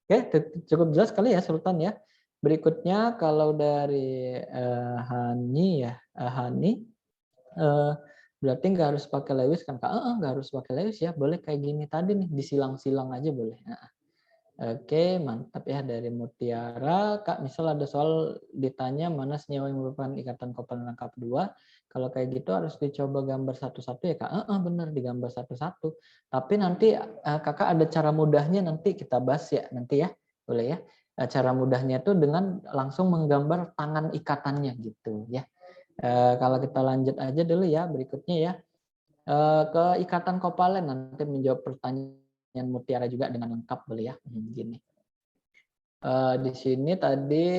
Oke, cukup jelas kali ya Sultan ya. Berikutnya kalau dari Hani ya, Hani berarti nggak harus pakai Lewis kan Kak? Nggak harus pakai Lewis ya, boleh kayak gini tadi nih, disilang-silang aja boleh. Oke, mantap ya dari Mutiara. Kak, misal ada soal ditanya mana senyawa yang merupakan ikatan kovalent lengkap 2. Kalau kayak gitu harus dicoba gambar satu-satu ya Kak? Benar, digambar satu-satu. Tapi nanti Kakak ada cara mudahnya, nanti kita bahas ya, nanti ya. Boleh ya? Cara mudahnya itu dengan langsung menggambar tangan ikatannya gitu ya. Kalau kita lanjut aja dulu ya, berikutnya ya. Ke ikatan kovalen nanti menjawab pertanyaan Mutiara juga dengan lengkap boleh ya. Gini. Di sini tadi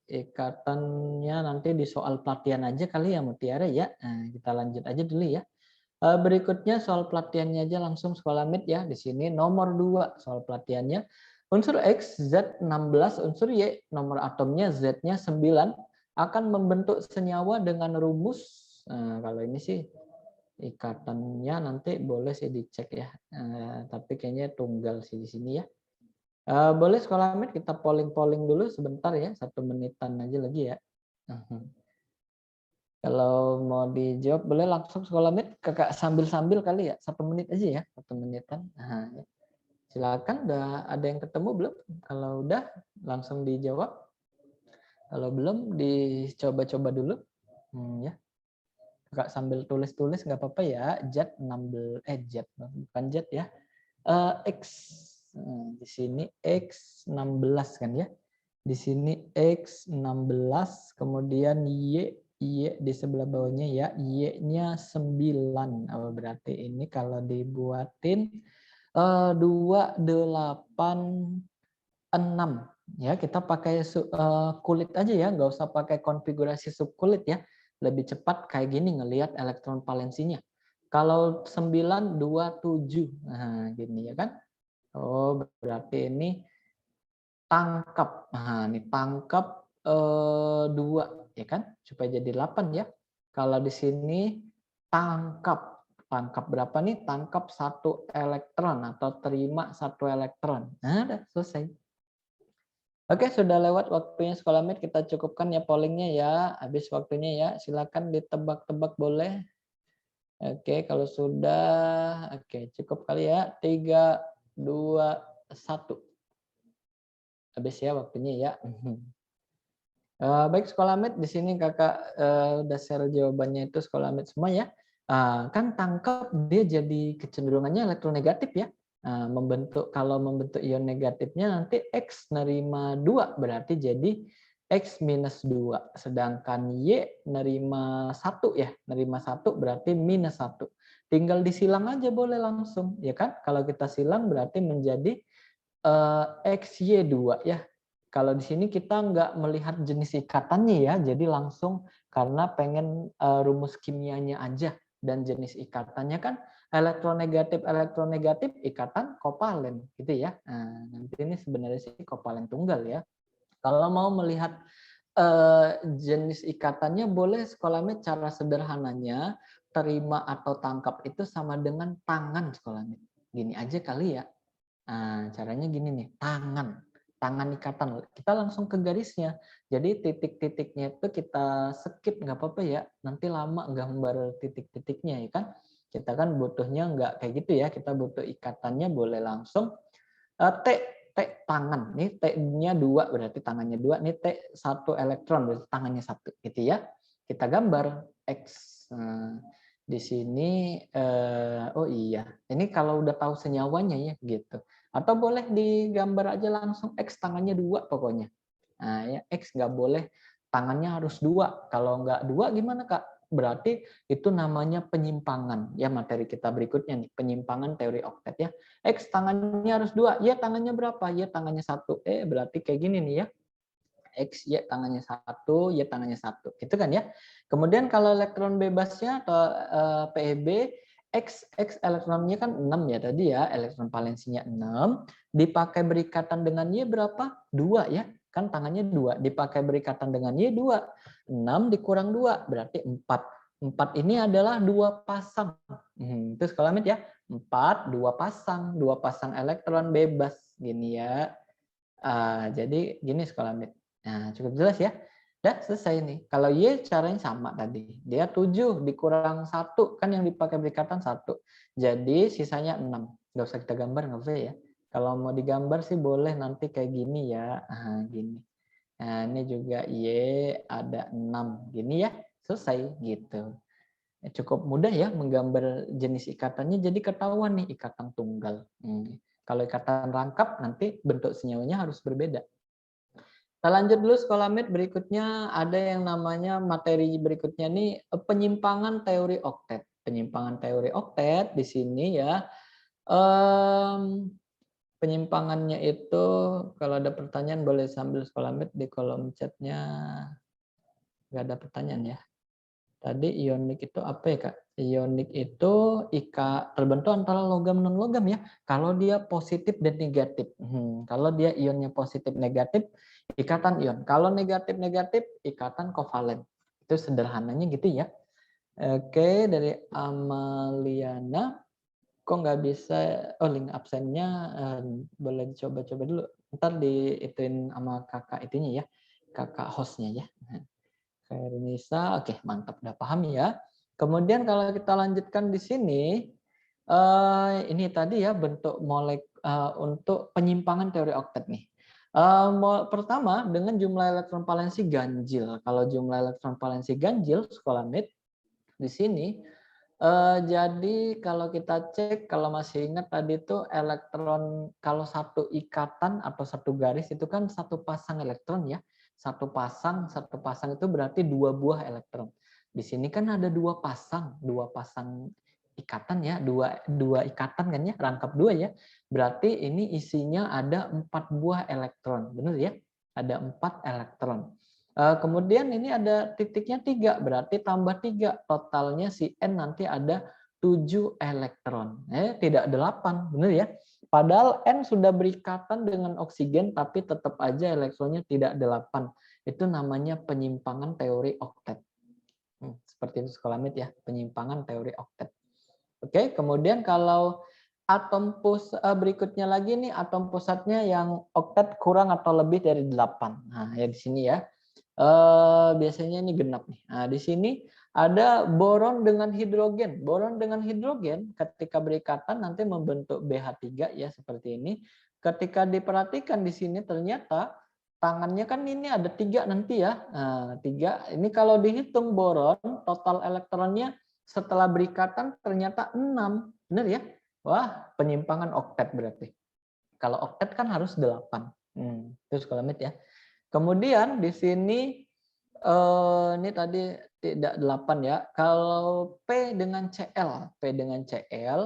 ikatannya nanti di soal pelatihan aja kali ya Mutiara ya. Nah, kita lanjut aja dulu ya. Berikutnya soal pelatihannya aja langsung sekolah mid ya. Di sini nomor 2 soal pelatihannya. Unsur X, Z 16, unsur Y, nomor atomnya Z-nya 9, akan membentuk senyawa dengan rumus. Nah, kalau ini sih ikatannya nanti boleh sih dicek ya. Tapi kayaknya tunggal sih di sini ya. Boleh sekolah mid kita polling-polling dulu sebentar ya, 1 menitan aja lagi ya. Kalau mau dijawab boleh langsung sekolah mid, kakak sambil-sambil kali ya, 1 menit aja ya, 1 menitan. Ya. Silakan, udah ada yang ketemu belum? Kalau udah langsung dijawab. Kalau belum dicoba-coba dulu. Ya. Kakak sambil tulis-tulis nggak apa-apa ya. Z 16 Z bukan Z ya. X. Di sini X 16 kan ya. Di sini X 16, kemudian Y di sebelah bawahnya ya, Y-nya 9. Berarti ini kalau dibuatin 286 ya, kita pakai kulit aja ya, nggak usah pakai konfigurasi subkulit ya. Lebih cepat kayak gini ngelihat elektron valensinya. Kalau 927. Nah, gini ya kan. Berarti ini tangkap. Nah, ini tangkap 2 ya kan, supaya jadi 8 ya. Kalau di sini tangkap berapa nih? Tangkap 1 elektron atau terima 1 elektron. Nah, udah selesai. Oke, sudah lewat waktunya sekolah mid, kita cukupkan ya pollingnya ya. Habis waktunya ya, silakan ditebak-tebak boleh. Oke, kalau sudah, oke cukup kali ya. 3, 2, 1. Habis ya waktunya ya. Baik sekolah mid, di sini kakak udah share jawabannya itu sekolah mid semua ya. Kan tangkap dia jadi kecenderungannya elektronegatif ya. Kalau membentuk ion negatifnya nanti X nerima 2 berarti jadi X minus 2. Sedangkan Y nerima 1 ya. Nerima 1 berarti minus 1. Tinggal disilang aja boleh langsung. Ya kan? Kalau kita silang berarti menjadi XY2 ya. Kalau di sini kita nggak melihat jenis ikatannya ya, jadi langsung karena pengen rumus kimianya aja dan jenis ikatannya kan elektronegatif ikatan kovalen gitu ya. Nah, nanti ini sebenarnya sih kovalen tunggal ya. Kalau mau melihat jenis ikatannya boleh sekolahnya cara sederhananya terima atau tangkap itu sama dengan tangan sekolahnya. Gini aja kali ya. Nah, caranya gini nih, tangan ikatan. Kita langsung ke garisnya. Jadi titik-titiknya itu kita skip nggak apa-apa ya. Nanti lama gambar titik-titiknya ya kan. Kita kan butuhnya nggak kayak gitu ya. Kita butuh ikatannya boleh langsung T tangan. Nih T-nya 2 berarti tangannya 2. Nih T 1 elektron berarti tangannya 1 gitu ya. Kita gambar X. Nah, di sini oh iya. Ini kalau udah tahu senyawanya ya gitu. Atau boleh digambar aja langsung X tangannya 2 pokoknya. Nah, ya X nggak boleh tangannya harus 2. Kalau nggak 2 gimana, Kak? Berarti itu namanya penyimpangan. Ya, materi kita berikutnya nih, penyimpangan teori oktet ya. X tangannya harus 2. Ya, tangannya berapa? Ya, tangannya 1. Berarti kayak gini nih ya. X, Y tangannya 1, Y tangannya 1. Gitu kan ya. Kemudian kalau elektron bebasnya atau PeB, X elektronnya kan 6 ya tadi ya, elektron valensinya 6, dipakai berikatan dengan Y berapa? 2 ya. Kan tangannya 2, dipakai berikatan dengan Y 2. 6 dikurang 2 berarti 4. 4 ini adalah 2 pasang. Itu sekolah ya. 4, 2 pasang, 2 pasang elektron bebas gini ya. Jadi gini sekolah mit. Nah, cukup jelas ya. Udah selesai nih. Kalau Y caranya sama tadi. Dia 7 dikurang 1. Kan yang dipakai berikatan 1. Jadi sisanya 6. Nggak usah kita gambar, nggak usah ya. Kalau mau digambar sih boleh nanti kayak gini ya. Gini. Nah, ini juga Y ada 6. Gini ya. Selesai gitu. Cukup mudah ya menggambar jenis ikatannya. Jadi ketahuan nih ikatan tunggal. Kalau ikatan rangkap nanti bentuk senyawanya harus berbeda. Kita lanjut dulu sekolah mit, berikutnya ada yang namanya materi berikutnya nih penyimpangan teori oktet. Penyimpangan teori oktet di sini ya. Penyimpangannya itu kalau ada pertanyaan boleh sambil sekolah mit di kolom chatnya. Nggak ada pertanyaan ya. Tadi ionik itu apa ya Kak? Ionik itu terbentuk antara logam non logam ya. Kalau dia positif dan negatif. Kalau dia ionnya positif negatif, ikatan ion. Kalau negatif negatif, ikatan kovalen. Itu sederhananya gitu ya. Oke, dari Amaliana, kok nggak bisa? Oh, link absennya boleh dicoba-coba dulu. Ntar diituin sama kakak itunya ya, kakak hostnya ya. Nisa, oke mantap, udah paham ya. Kemudian kalau kita lanjutkan di sini, ini tadi ya bentuk untuk penyimpangan teori oktet nih. Pertama dengan jumlah elektron valensi ganjil. Kalau jumlah elektron valensi ganjil, sekolah mit di sini. Jadi kalau kita cek, kalau masih ingat tadi itu elektron kalau satu ikatan atau satu garis itu kan satu pasang elektron ya. Satu pasang itu berarti 2 buah elektron. Di sini kan ada 2 pasang ikatan ya, dua ikatan kan ya, rangkap 2 ya. Berarti ini isinya ada 4 buah elektron, benar ya? Ada 4 elektron. Kemudian ini ada titiknya 3, berarti tambah 3. Totalnya si N nanti ada 7 elektron. Tidak 8, benar ya? Padahal N sudah berikatan dengan oksigen, tapi tetap aja elektronnya tidak 8. Itu namanya penyimpangan teori oktet. Seperti itu sekolah mit ya, penyimpangan teori oktet. Oke, kemudian kalau atom berikutnya lagi nih, atom pusatnya yang oktet kurang atau lebih dari 8. Nah, ya di sini ya. Biasanya ini genap nih. Nah, di sini ada boron dengan hidrogen. Boron dengan hidrogen ketika berikatan nanti membentuk BH3 ya seperti ini. Ketika diperhatikan di sini ternyata tangannya kan ini ada 3 nanti ya. Nah, 3 ini kalau dihitung boron total elektronnya setelah berikatan ternyata 6. Benar ya? Wah, penyimpangan oktet berarti. Kalau oktet kan harus 8. Terus kalau mit ya. Kemudian di sini ini tadi tidak 8 ya. Kalau P dengan Cl,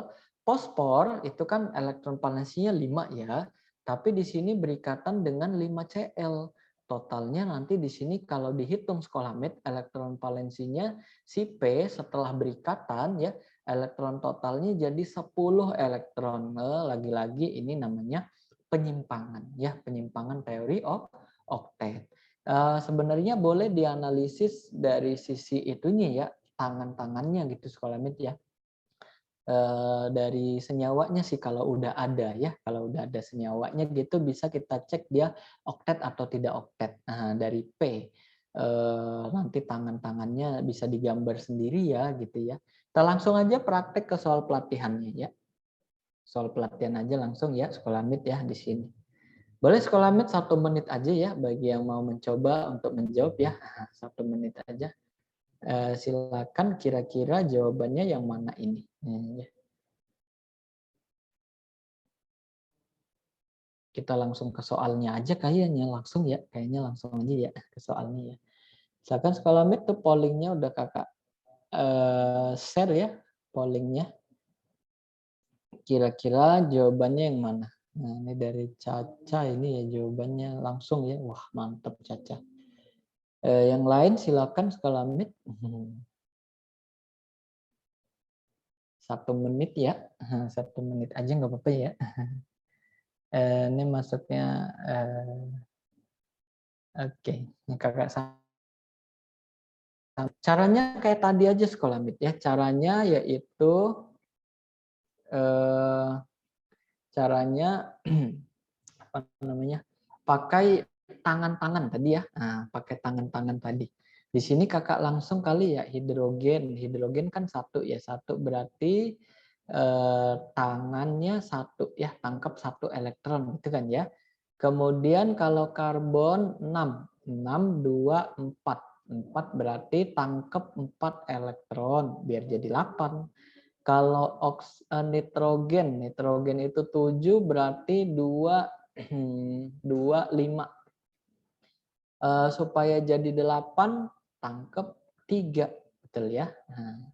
fosfor itu kan elektron valensinya 5 ya. Tapi di sini berikatan dengan 5 Cl. Totalnya nanti di sini kalau dihitung sekolah mit elektron valensinya si P setelah berikatan ya elektron totalnya jadi 10 elektron. Lagi-lagi ini namanya penyimpangan ya, penyimpangan teori oktet. Sebenarnya boleh dianalisis dari sisi itunya ya, tangan-tangannya gitu sekolah mit ya. Dari senyawanya sih kalau udah ada ya, kalau udah ada senyawanya gitu bisa kita cek dia oktet atau tidak oktet. Nah, dari P nanti tangan-tangannya bisa digambar sendiri ya gitu ya. Kita langsung aja praktek ke soal pelatihannya ya. Soal pelatihan aja langsung ya sekolah mit ya di sini. Boleh sekolah mit 1 menit aja ya bagi yang mau mencoba untuk menjawab ya. 1 menit aja. Silakan kira-kira jawabannya yang mana ini. Ya. Kita langsung ke soalnya aja kayaknya langsung aja ya ke soalnya ya. Misalkan sekolah Meet tuh pollingnya udah kakak share ya pollingnya. Kira-kira jawabannya yang mana? Nah ini dari Caca ini ya jawabannya langsung ya. Wah mantap Caca. Yang lain silakan sekolah Meet. 1 menit ya. 1 menit aja nggak apa-apa ya. Ini masuknya oke. Ini kakak caranya kayak tadi aja sekolah Meet ya. Caranya yaitu caranya apa namanya? Pakai tangan-tangan tadi ya. Nah, pakai tangan-tangan tadi. Di sini kakak langsung kali ya hidrogen. Hidrogen kan 1 ya. 1 berarti tangannya 1 ya, tangkap 1 elektron gitu kan ya. Kemudian kalau karbon 6, 6 2 4. 4 berarti tangkap 4 elektron biar jadi 8. Kalau nitrogen itu 7 berarti 2 2 5. Supaya jadi 8 tangkap 3, betul ya. Nah,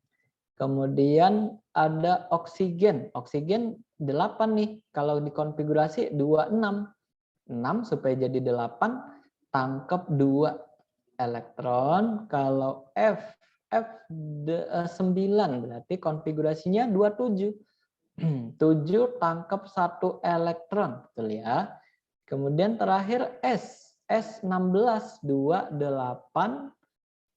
kemudian ada oksigen. Oksigen 8 nih. Kalau dikonfigurasi 2 6. 6 supaya jadi 8 tangkap 2 elektron. Kalau F 9 berarti konfigurasinya 27. 7 tangkap 1 elektron, betul ya. Kemudian terakhir S16 2 8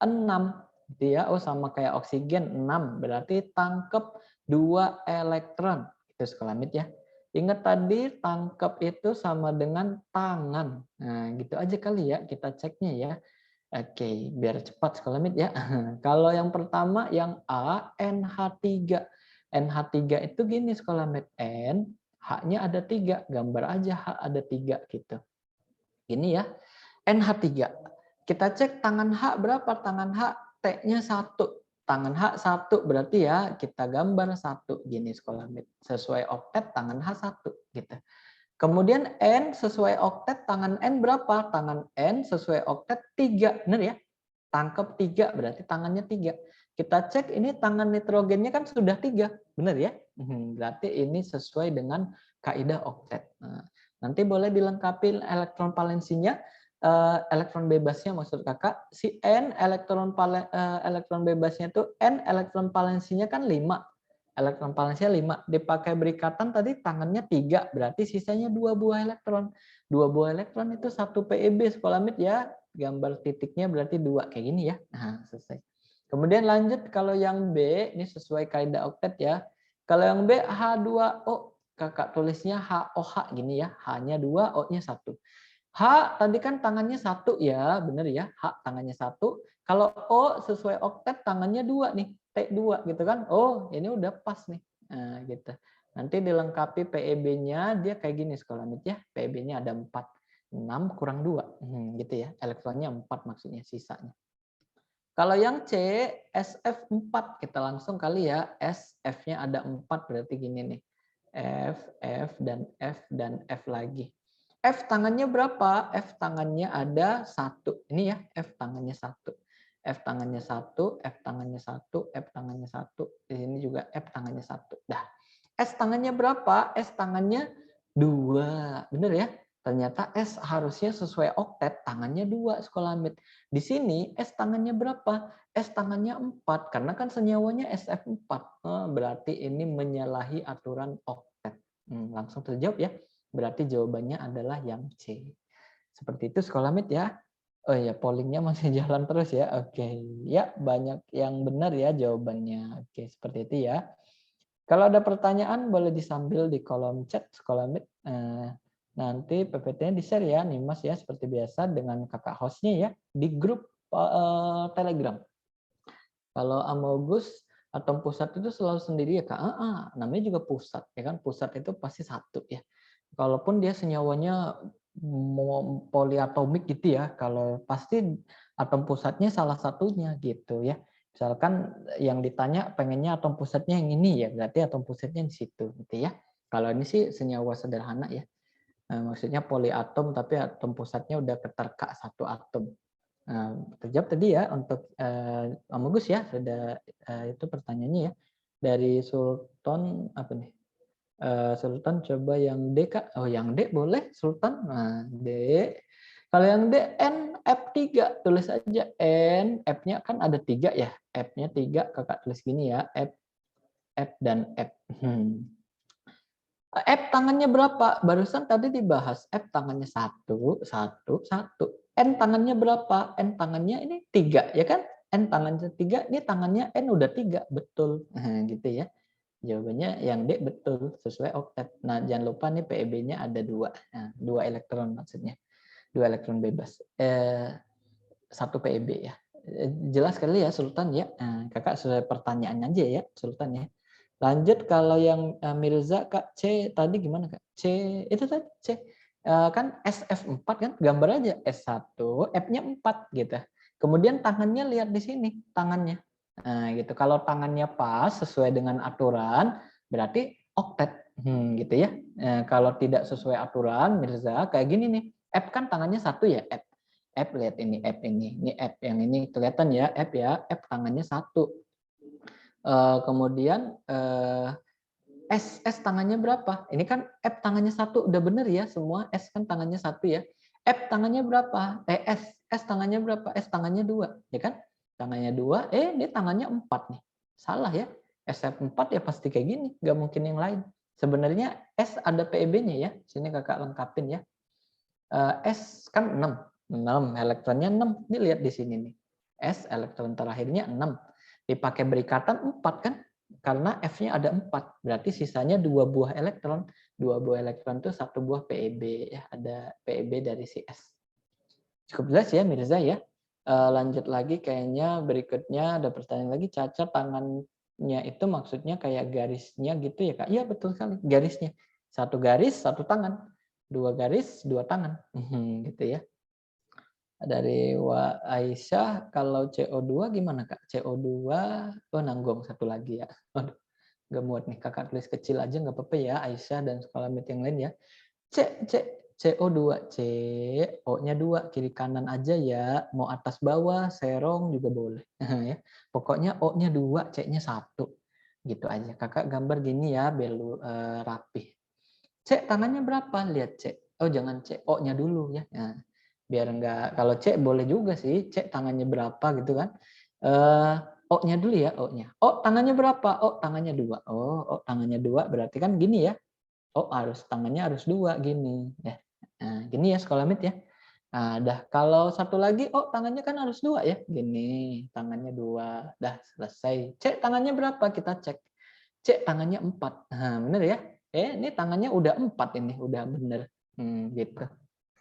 6 gitu ya. Oh sama kayak oksigen 6 berarti tangkap 2 elektron. Itu sekolah Meet ya. Ingat tadi tangkap itu sama dengan tangan. Nah, gitu aja kali ya kita ceknya ya. Oke, biar cepat sekolah Meet ya. Kalau yang pertama yang A NH3. NH3 itu gini sekolah Meet. N H-nya ada 3, gambar aja H ada 3 gitu. Ini ya. NH3. Kita cek tangan H berapa? Tangan H T-nya 1. Tangan H 1 berarti ya kita gambar 1 gini sekolah Meet. Sesuai oktet tangan H 1 gitu. Kemudian N sesuai oktet tangan N berapa? Tangan N sesuai oktet 3. Benar ya? Tangkap 3 berarti tangannya 3. Kita cek ini tangan nitrogennya kan sudah 3. Benar ya? Berarti ini sesuai dengan kaidah oktet. Nah, nanti boleh dilengkapi elektron valensinya. Elektron bebasnya maksud kakak si N elektron bebasnya itu N elektron valensinya kan 5, elektron valensinya 5 dipakai berikatan tadi tangannya 3 berarti sisanya 2 buah elektron. 2 buah elektron itu 1 PeB sekolah Meet ya, gambar titiknya berarti 2 kayak gini ya. Nah selesai. Kemudian lanjut kalau yang B ini sesuai kaidah oktet ya. Kalau yang B H2O kakak tulisnya HOH gini ya, H-nya 2 O-nya 1. H tadi kan tangannya 1 ya, benar ya. H tangannya 1. Kalau O sesuai oktet tangannya 2 nih, T2 gitu kan. Oh, ini udah pas nih. Nah, gitu. Nanti dilengkapi PeB-nya dia kayak gini sekolah Meet ya. PeB-nya ada 4. 6 kurang 2. Gitu ya. Elektronnya 4 maksudnya sisanya. Kalau yang C SF4 kita langsung kali ya. SF-nya ada 4 berarti gini nih. F dan F lagi. F tangannya berapa? F tangannya ada 1. Ini ya, F tangannya 1. F tangannya 1, F tangannya 1, F tangannya 1. Di sini juga F tangannya 1. Dah. S tangannya berapa? S tangannya 2. Benar ya? Ternyata S harusnya sesuai oktet, tangannya 2 sekolah Meet. Di sini S tangannya berapa? S tangannya 4. Karena kan senyawanya SF4. Berarti ini menyalahi aturan oktet. Langsung terjawab ya. Berarti jawabannya adalah yang C. Seperti itu sekolah Meet ya. Oh ya, pollingnya masih jalan terus ya. Oke, ya banyak yang benar ya jawabannya. Oke, seperti itu ya. Kalau ada pertanyaan boleh disambil di kolom chat sekolah Meet. Nanti PPT-nya di-share ya, Nimas ya seperti biasa dengan kakak hostnya ya di grup Telegram. Kalau Amogus atom pusat itu selalu sendiri ya Kak. Namanya juga pusat ya kan. Pusat itu pasti 1 ya. Kalaupun dia senyawanya poliatomik gitu ya, kalau pasti atom pusatnya salah satunya gitu ya. Misalkan yang ditanya pengennya atom pusatnya yang ini ya, berarti atom pusatnya di situ gitu ya. Kalau ini sih senyawa sederhana ya. Maksudnya poliatom tapi atom pusatnya udah keterkak satu atom. Terjawab tadi ya untuk Om Agus ya, sudah itu pertanyaannya ya. Dari Sultan apa nih? Sultan coba yang D Kak. Oh, yang D boleh Sultan. Nah, D. Kalau yang D N F3 tulis aja N, F-nya kan ada 3 ya. F-nya 3, Kakak tulis gini ya, F dan F. F tangannya berapa? Barusan tadi dibahas. F tangannya 1, 1, 1. N tangannya berapa? N tangannya ini 3, ya kan? N tangannya 3, ini tangannya N udah 3. Betul. Gitu ya. Jawabannya yang D betul, sesuai oktet. Nah, jangan lupa nih PeB-nya ada 2. Nah, 2 elektron maksudnya. 2 elektron bebas. 1 PeB ya. Jelas kali ya, Sultan ya. Kakak sesuai pertanyaan aja ya, Sultan ya. Lanjut kalau yang Mirza, Kak, C tadi gimana, Kak? C itu tadi C. Kan SF4 kan, gambar aja S1, F-nya 4 gitu. Kemudian tangannya lihat di sini, tangannya. Nah, gitu. Kalau tangannya pas sesuai dengan aturan, berarti oktet. Gitu ya. Kalau tidak sesuai aturan, Mirza, kayak gini nih. F kan tangannya 1 ya, F. F lihat ini, F ini F yang ini kelihatan ya, F ya, F tangannya 1. Kemudian S tangannya berapa? Ini kan F tangannya 1, udah bener ya semua, S kan tangannya 1 ya. F tangannya berapa? S tangannya berapa? S tangannya 2, ya kan? Tangannya 2, dia tangannya 4 nih. Salah ya. SF4 ya pasti kayak gini, nggak mungkin yang lain. Sebenarnya S ada PeB-nya ya. Sini Kakak lengkapin ya. S kan 6. 6, elektronnya 6. Ini lihat di sini nih. S elektron terakhirnya 6. Dipakai berikatan 4 kan? Karena F-nya ada 4. Berarti sisanya 2 buah elektron. 2 buah elektron itu 1 buah PeB ya. Ada PeB dari si S. Cukup jelas ya Mirza ya. Lanjut lagi kayaknya berikutnya ada pertanyaan lagi. Caca tangannya itu maksudnya kayak garisnya gitu ya Kak? Iya betul sekali. Garisnya. 1 garis, 1 tangan. 2 garis, 2 tangan. Gitu ya. Dari Aisyah, kalau CO2 gimana Kak? CO2, nanggung satu lagi ya. Aduh, nggak muat nih. Kakak tulis kecil aja nggak apa-apa ya, Aisyah dan sekolah mit yang lain ya. CO2, C, O-nya 2, kiri kanan aja ya. Mau atas bawah, serong juga boleh. Ya. Pokoknya O-nya 2, C-nya 1. Gitu aja. Kakak gambar gini ya, belu rapih. C, tangannya berapa? Lihat C. Oh, jangan C, O-nya dulu ya. Nah, biar enggak, kalau C boleh juga sih, C tangannya berapa gitu kan. O-nya dulu ya, O-nya. O tangannya berapa? O tangannya 2. O tangannya 2 berarti kan gini ya. O tangannya harus 2 gini ya. Nah, gini ya sekolah mit ya. Nah, dah kalau satu lagi O tangannya kan harus 2 ya. Gini, tangannya 2. Dah selesai. C tangannya berapa? Kita cek. C tangannya 4. Nah, bener ya. Ini tangannya udah 4 ini, udah bener. Gitu.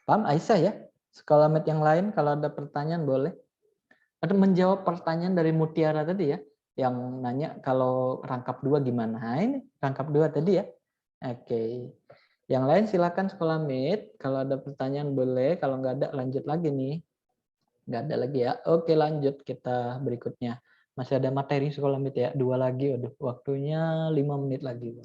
Paham Aisyah ya? Sekolah met yang lain kalau ada pertanyaan boleh. Atau menjawab pertanyaan dari Mutiara tadi ya, yang nanya kalau rangkap 2 gimana. Nah, ini rangkap 2 tadi ya. Oke. Yang lain silakan sekolah mit. Kalau ada pertanyaan boleh, kalau nggak ada lanjut lagi nih. Nggak ada lagi ya. Oke lanjut kita berikutnya. Masih ada materi sekolah mit ya, 2 lagi. Waduh, waktunya 5 menit lagi.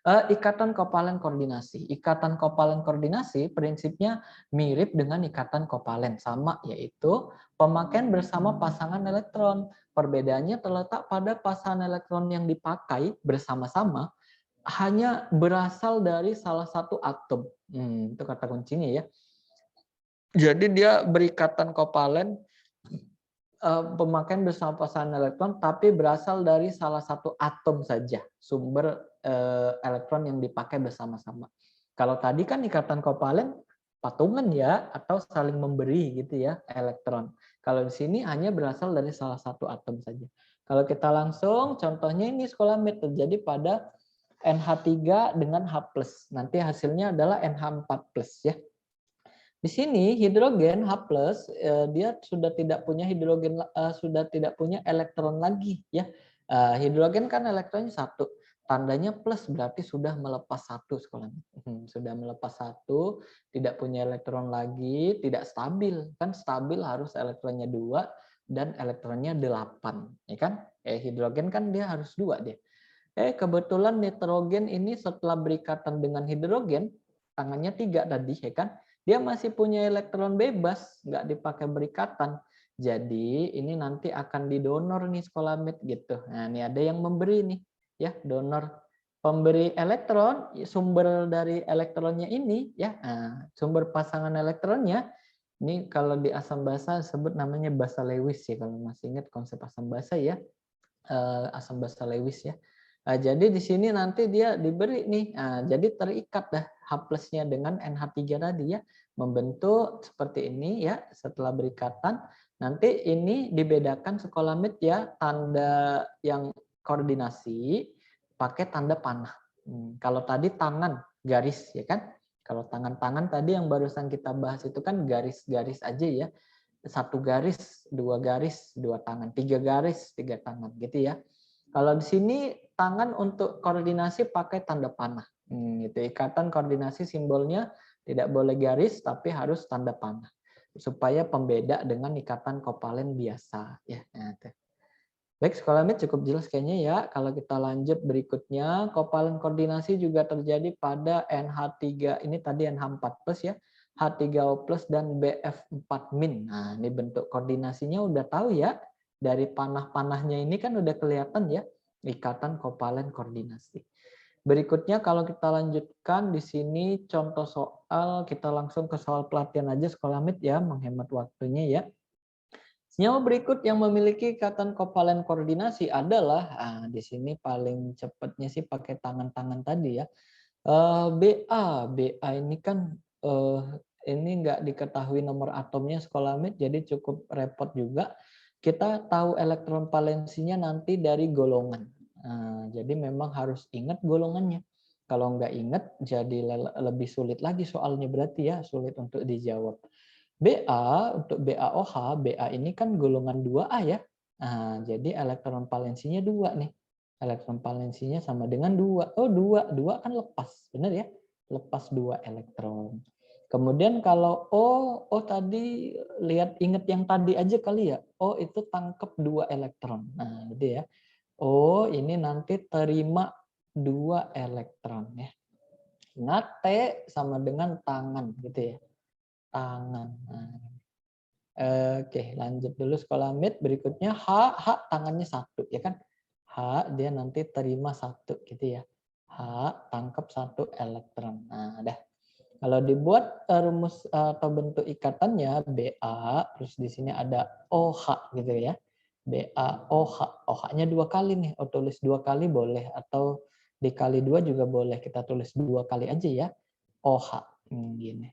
Ikatan kovalen koordinasi. Ikatan kovalen koordinasi prinsipnya mirip dengan ikatan kovalen, sama yaitu pemakaian bersama pasangan elektron. Perbedaannya terletak pada pasangan elektron yang dipakai bersama-sama hanya berasal dari salah satu atom. Itu kata kuncinya ya. Jadi dia berikatan kovalen pemakaian bersama pasangan elektron, tapi berasal dari salah satu atom saja sumber elektron yang dipakai bersama-sama. Kalau tadi kan ikatan kovalen patungan ya, atau saling memberi gitu ya elektron. Kalau di sini hanya berasal dari salah satu atom saja. Kalau kita langsung, contohnya ini sekolah mit terjadi pada NH3 dengan H+. Nanti hasilnya adalah NH4+ ya. Di sini hidrogen H+, dia sudah tidak punya hidrogen, sudah tidak punya elektron lagi ya. Hidrogen kan elektronnya 1, tandanya plus berarti sudah melepas 1 sekolah. Sudah melepas 1, tidak punya elektron lagi, tidak stabil. Kan stabil harus elektronnya 2 dan elektronnya 8, ya kan? Hidrogen kan dia harus 2 dia. Kebetulan nitrogen ini setelah berikatan dengan hidrogen, tangannya 3 tadi, ya kan? Dia masih punya elektron bebas, nggak dipakai berikatan. Jadi ini nanti akan didonor nih skolamid gitu. Nah, ini ada yang memberi nih, ya, donor. Pemberi elektron, sumber dari elektronnya ini, ya, nah, sumber pasangan elektronnya, ini kalau di asam basa disebut namanya basa Lewis ya, kalau masih ingat konsep asam basa ya, asam basa Lewis ya. Jadi di sini nanti dia diberi nih, jadi terikat dah H+-nya dengan NH3 tadi ya, membentuk seperti ini ya. Setelah berikatan, nanti ini dibedakan skolamid ya, tanda yang koordinasi pakai tanda panah. Kalau tadi tangan garis ya kan, kalau tangan-tangan tadi yang barusan kita bahas itu kan garis-garis aja ya, 1 garis, 2 garis, 2 tangan, 3 garis, 3 tangan gitu ya. Kalau di sini tangan untuk koordinasi pakai tanda panah. Gitu. Ikatan koordinasi simbolnya tidak boleh garis tapi harus tanda panah supaya pembeda dengan ikatan kovalen biasa ya. Nah, baik, skolamid cukup jelas kayaknya ya. Kalau kita lanjut berikutnya, kovalen koordinasi juga terjadi pada NH3 ini tadi NH4+ ya, H3O+ dan BF4-. Nah, ini bentuk koordinasinya udah tahu ya. Dari panah-panahnya ini kan udah kelihatan ya, ikatan kovalen koordinasi. Berikutnya kalau kita lanjutkan di sini contoh soal, kita langsung ke soal pelatihan aja skolamid ya, menghemat waktunya ya. Senyawa berikut yang memiliki ikatan kovalen koordinasi adalah, di sini paling cepatnya sih pakai tangan-tangan tadi ya. BA ini kan ini nggak diketahui nomor atomnya skolamid, jadi cukup repot juga. Kita tahu elektron valensinya nanti dari golongan. Jadi memang harus ingat golongannya. Kalau nggak ingat, jadi lebih sulit lagi soalnya berarti ya, sulit untuk dijawab. BA untuk BaOH, BA ini kan golongan 2A ya. Jadi elektron valensinya 2 nih. Elektron valensinya sama dengan 2. Oh, 2 kan lepas, benar ya? Lepas 2 elektron. Kemudian kalau O tadi lihat ingat yang tadi aja kali ya. O itu tangkap 2 elektron. Nah, gitu ya. O ini nanti terima 2 elektron ya. Nah, T sama dengan tangan gitu ya. Tangan. Nah, oke, lanjut dulu skolamid. Berikutnya H tangannya 1 ya kan. H dia nanti terima 1 gitu ya. H tangkap 1 elektron. Nah, dah. Kalau dibuat rumus atau bentuk ikatannya Ba, terus di sini ada OH gitu ya. BaOH. OH-nya 2 kali nih. Tulis 2 kali boleh atau dikali 2 juga boleh. Kita tulis 2 kali aja ya. OH. Gini.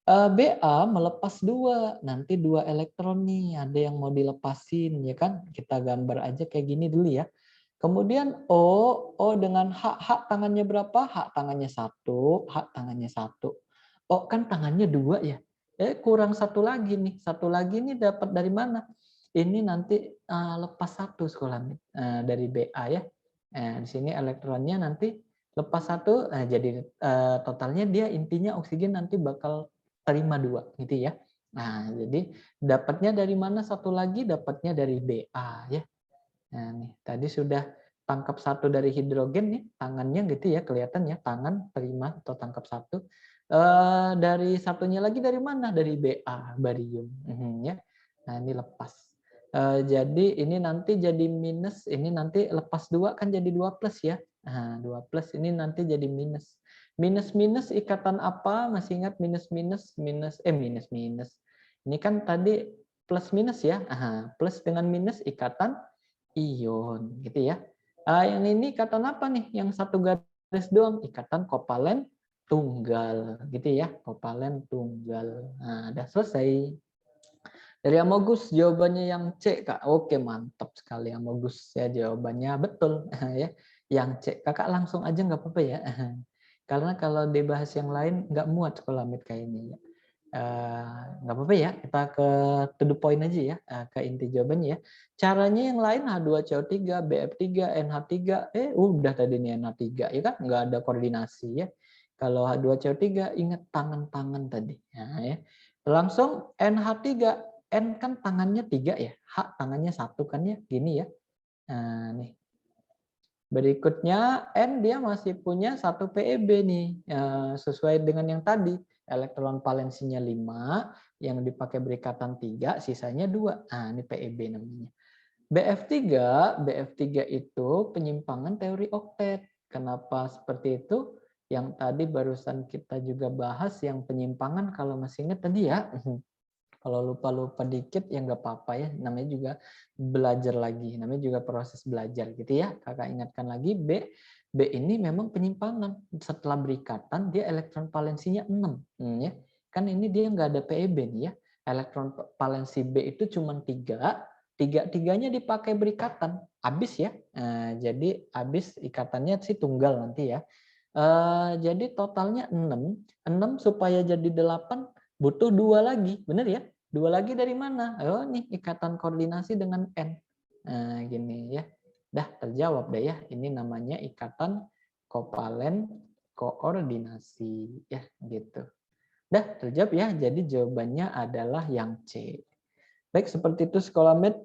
Ba melepas 2, nanti 2 elektron nih, ada yang mau dilepasin ya kan? Kita gambar aja kayak gini dulu ya. Kemudian O dengan H tangannya berapa? H tangannya 1, H tangannya 1. O kan tangannya 2 ya. Kurang 1 lagi nih. 1 lagi nih dapat dari mana? Ini nanti lepas 1 skolamid dari Ba ya. Di sini elektronnya nanti lepas 1, jadi totalnya dia intinya oksigen nanti bakal terima 2 gitu ya. Nah, jadi dapatnya dari mana 1 lagi? Dapatnya dari Ba ya. Nah, nih tadi sudah tangkap 1 dari hidrogen nih, tangannya gitu ya, kelihatan ya, tangan terima atau tangkap 1. Dari satunya lagi dari mana? Dari Ba, barium. Ya. Nah, ini lepas. Jadi ini nanti jadi minus, ini nanti lepas 2 kan jadi 2 plus ya. Nah, 2 plus ini nanti jadi minus. Minus-minus ikatan apa? Masih ingat minus-minus? Minus. Ini kan tadi plus minus ya. Plus dengan minus ikatan ion gitu ya. Yang ini ikatan apa nih? Yang 1 garis doang, ikatan kovalen tunggal gitu ya, kovalen tunggal. Nah, udah selesai. Dari Amogus jawabannya yang C, Kak. Oke, mantap sekali Amogus ya, jawabannya betul ya. Yang C. Kakak langsung aja nggak apa-apa ya. Karena kalau dibahas yang lain nggak muat skolamid kayaknya ya. Nggak apa-apa ya, kita ke to the point aja ya, ke inti jawabannya ya. Caranya yang lain H2CO3, BF3, NH3, udah tadi nih NH3 ya kan, nggak ada koordinasi ya. Kalau H2CO3 ingat tangan-tangan tadi. Nah, ya. Langsung NH3, N kan tangannya 3 ya, H tangannya 1 kan ya, gini ya. Nah, nih. Berikutnya N dia masih punya 1 PeB nih, sesuai dengan yang tadi. Elektron valensinya 5, yang dipakai berikatan 3, sisanya 2. Nah, ini PeB namanya. BF3 itu penyimpangan teori oktet. Kenapa seperti itu? Yang tadi barusan kita juga bahas yang penyimpangan, kalau masih ingat tadi ya. Kalau lupa-lupa dikit ya nggak apa-apa ya, namanya juga belajar lagi, namanya juga proses belajar gitu ya. Kakak ingatkan lagi, B ini memang penyimpangan. Setelah berikatan dia elektron valensinya 6. Ya. Kan ini dia nggak ada PeB nih ya. Elektron valensi B itu cuma 3, tiganya dipakai berikatan, habis ya. Nah, jadi habis ikatannya sih tunggal nanti ya. Jadi totalnya 6. 6 supaya jadi 8 butuh 2 lagi, benar ya? 2 lagi dari mana? Oh, nih ikatan koordinasi dengan N. Nah, gini ya. Dah terjawab deh ya. Ini namanya ikatan kovalen koordinasi ya, gitu. Dah terjawab ya. Jadi jawabannya adalah yang C. Baik, seperti itu sekolah med.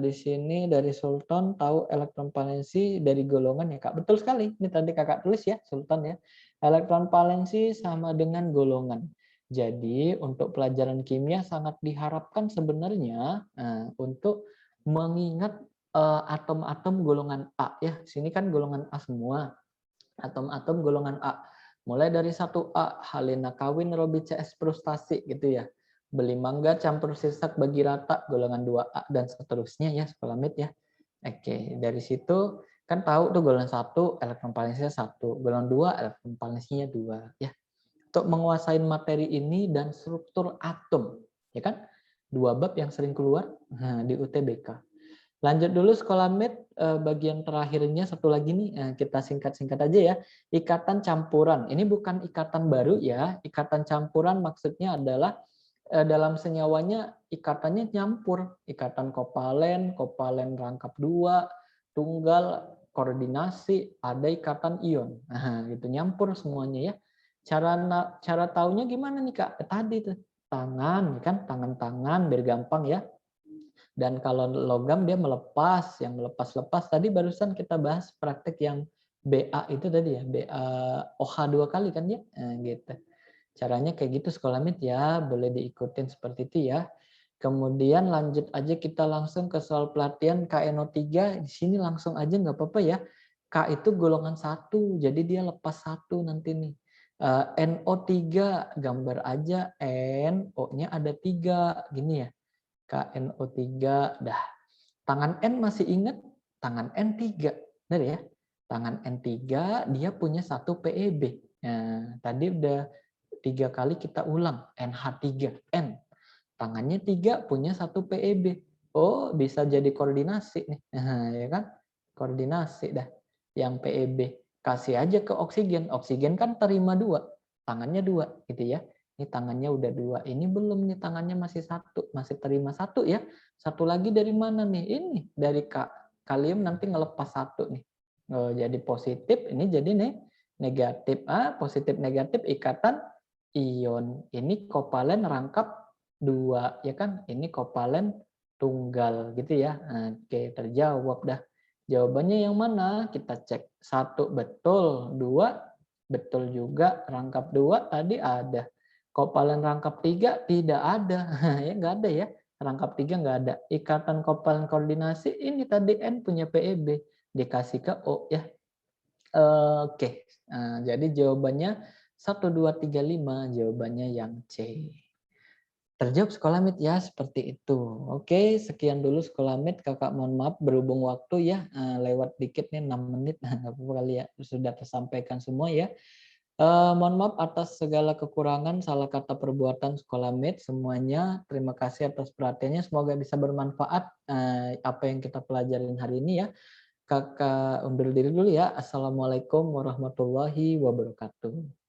Di sini dari Sultan tahu elektron valensi dari golongan ya, Kak. Betul sekali. Ini tadi Kakak tulis ya, Sultan ya. Elektron valensi sama dengan golongan. Jadi untuk pelajaran kimia sangat diharapkan sebenarnya untuk mengingat atom-atom golongan A ya. Sini kan golongan A semua. Atom-atom golongan A. Mulai dari 1A, Halina kawin Robi CS frustasi gitu ya. Beli mangga campur sisak bagi rata golongan 2A dan seterusnya ya sekolah med ya. Oke, dari situ kan tahu tuh golongan 1 elektron valensinya 1, golongan 2 elektron valensinya 2 ya. Untuk menguasai materi ini dan struktur atom, ya kan? 2 bab yang sering keluar di UTBK. Lanjut dulu sekolah med, bagian terakhirnya satu lagi nih, kita singkat-singkat aja ya. Ikatan campuran. Ini bukan ikatan baru ya. Ikatan campuran maksudnya adalah dalam senyawanya ikatannya nyampur. Ikatan kovalen, kovalen rangkap 2, tunggal, koordinasi, ada ikatan ion. Nah, gitu nyampur semuanya ya. Cara taunya gimana nih Kak? Tadi tuh tangan kan, tangan-tangan biar gampang ya. Dan kalau logam dia melepas, yang melepas-lepas tadi barusan kita bahas praktek yang BA itu tadi ya, BA OH 2 kali kan ya, gitu. Caranya kayak gitu sekolah mit ya, boleh diikutin seperti itu ya. Kemudian lanjut aja kita langsung ke soal pelatihan KNO3, di sini langsung aja nggak apa-apa ya. K itu golongan 1, jadi dia lepas 1 nanti nih. NO3 gambar aja N, O-nya ada 3 gini ya. KNO3 dah. Tangan N masih ingat? Tangan N3. Benar ya? Tangan N3 dia punya 1 PeB. Nah, tadi udah 3 kali kita ulang. NH3 N. Tangannya 3 punya 1 PeB. Oh, bisa jadi koordinasi nih. Nah, ya kan? Koordinasi dah. Yang PeB. Kasih aja ke oksigen. Oksigen kan terima 2. Tangannya 2 gitu ya. Ini tangannya udah 2. Ini belum nih, tangannya masih 1. Masih terima 1 ya. Satu lagi dari mana nih? Ini dari kalium nanti ngelepas 1 nih. Oh, jadi positif, ini jadi nih negatif. Positif negatif ikatan ion. Ini kovalen rangkap 2 ya kan? Ini kovalen tunggal gitu ya. Oke, terjawab dah. Jawabannya yang mana? Kita cek. 1 betul, 2 betul juga. Rangkap 2 tadi ada. Kovalen rangkap 3 tidak ada. Ya nggak ada ya. Rangkap 3 nggak ada. Ikatan kovalen koordinasi ini tadi N punya PeB. Dikasih ke O ya. Oke. Jadi jawabannya 1, 2, 3, 5. Jawabannya yang C. Terjawab sekolah mit ya, seperti itu. Oke, sekian dulu sekolah mit. Kakak mohon maaf berhubung waktu ya, lewat dikit nih 6 menit. Nggak apa-apa kali ya, sudah tersampaikan semua ya. Mohon maaf atas segala kekurangan, salah kata perbuatan sekolah mit semuanya. Terima kasih atas perhatiannya. Semoga bisa bermanfaat apa yang kita pelajarin hari ini ya. Kakak undur diri dulu ya. Assalamualaikum warahmatullahi wabarakatuh.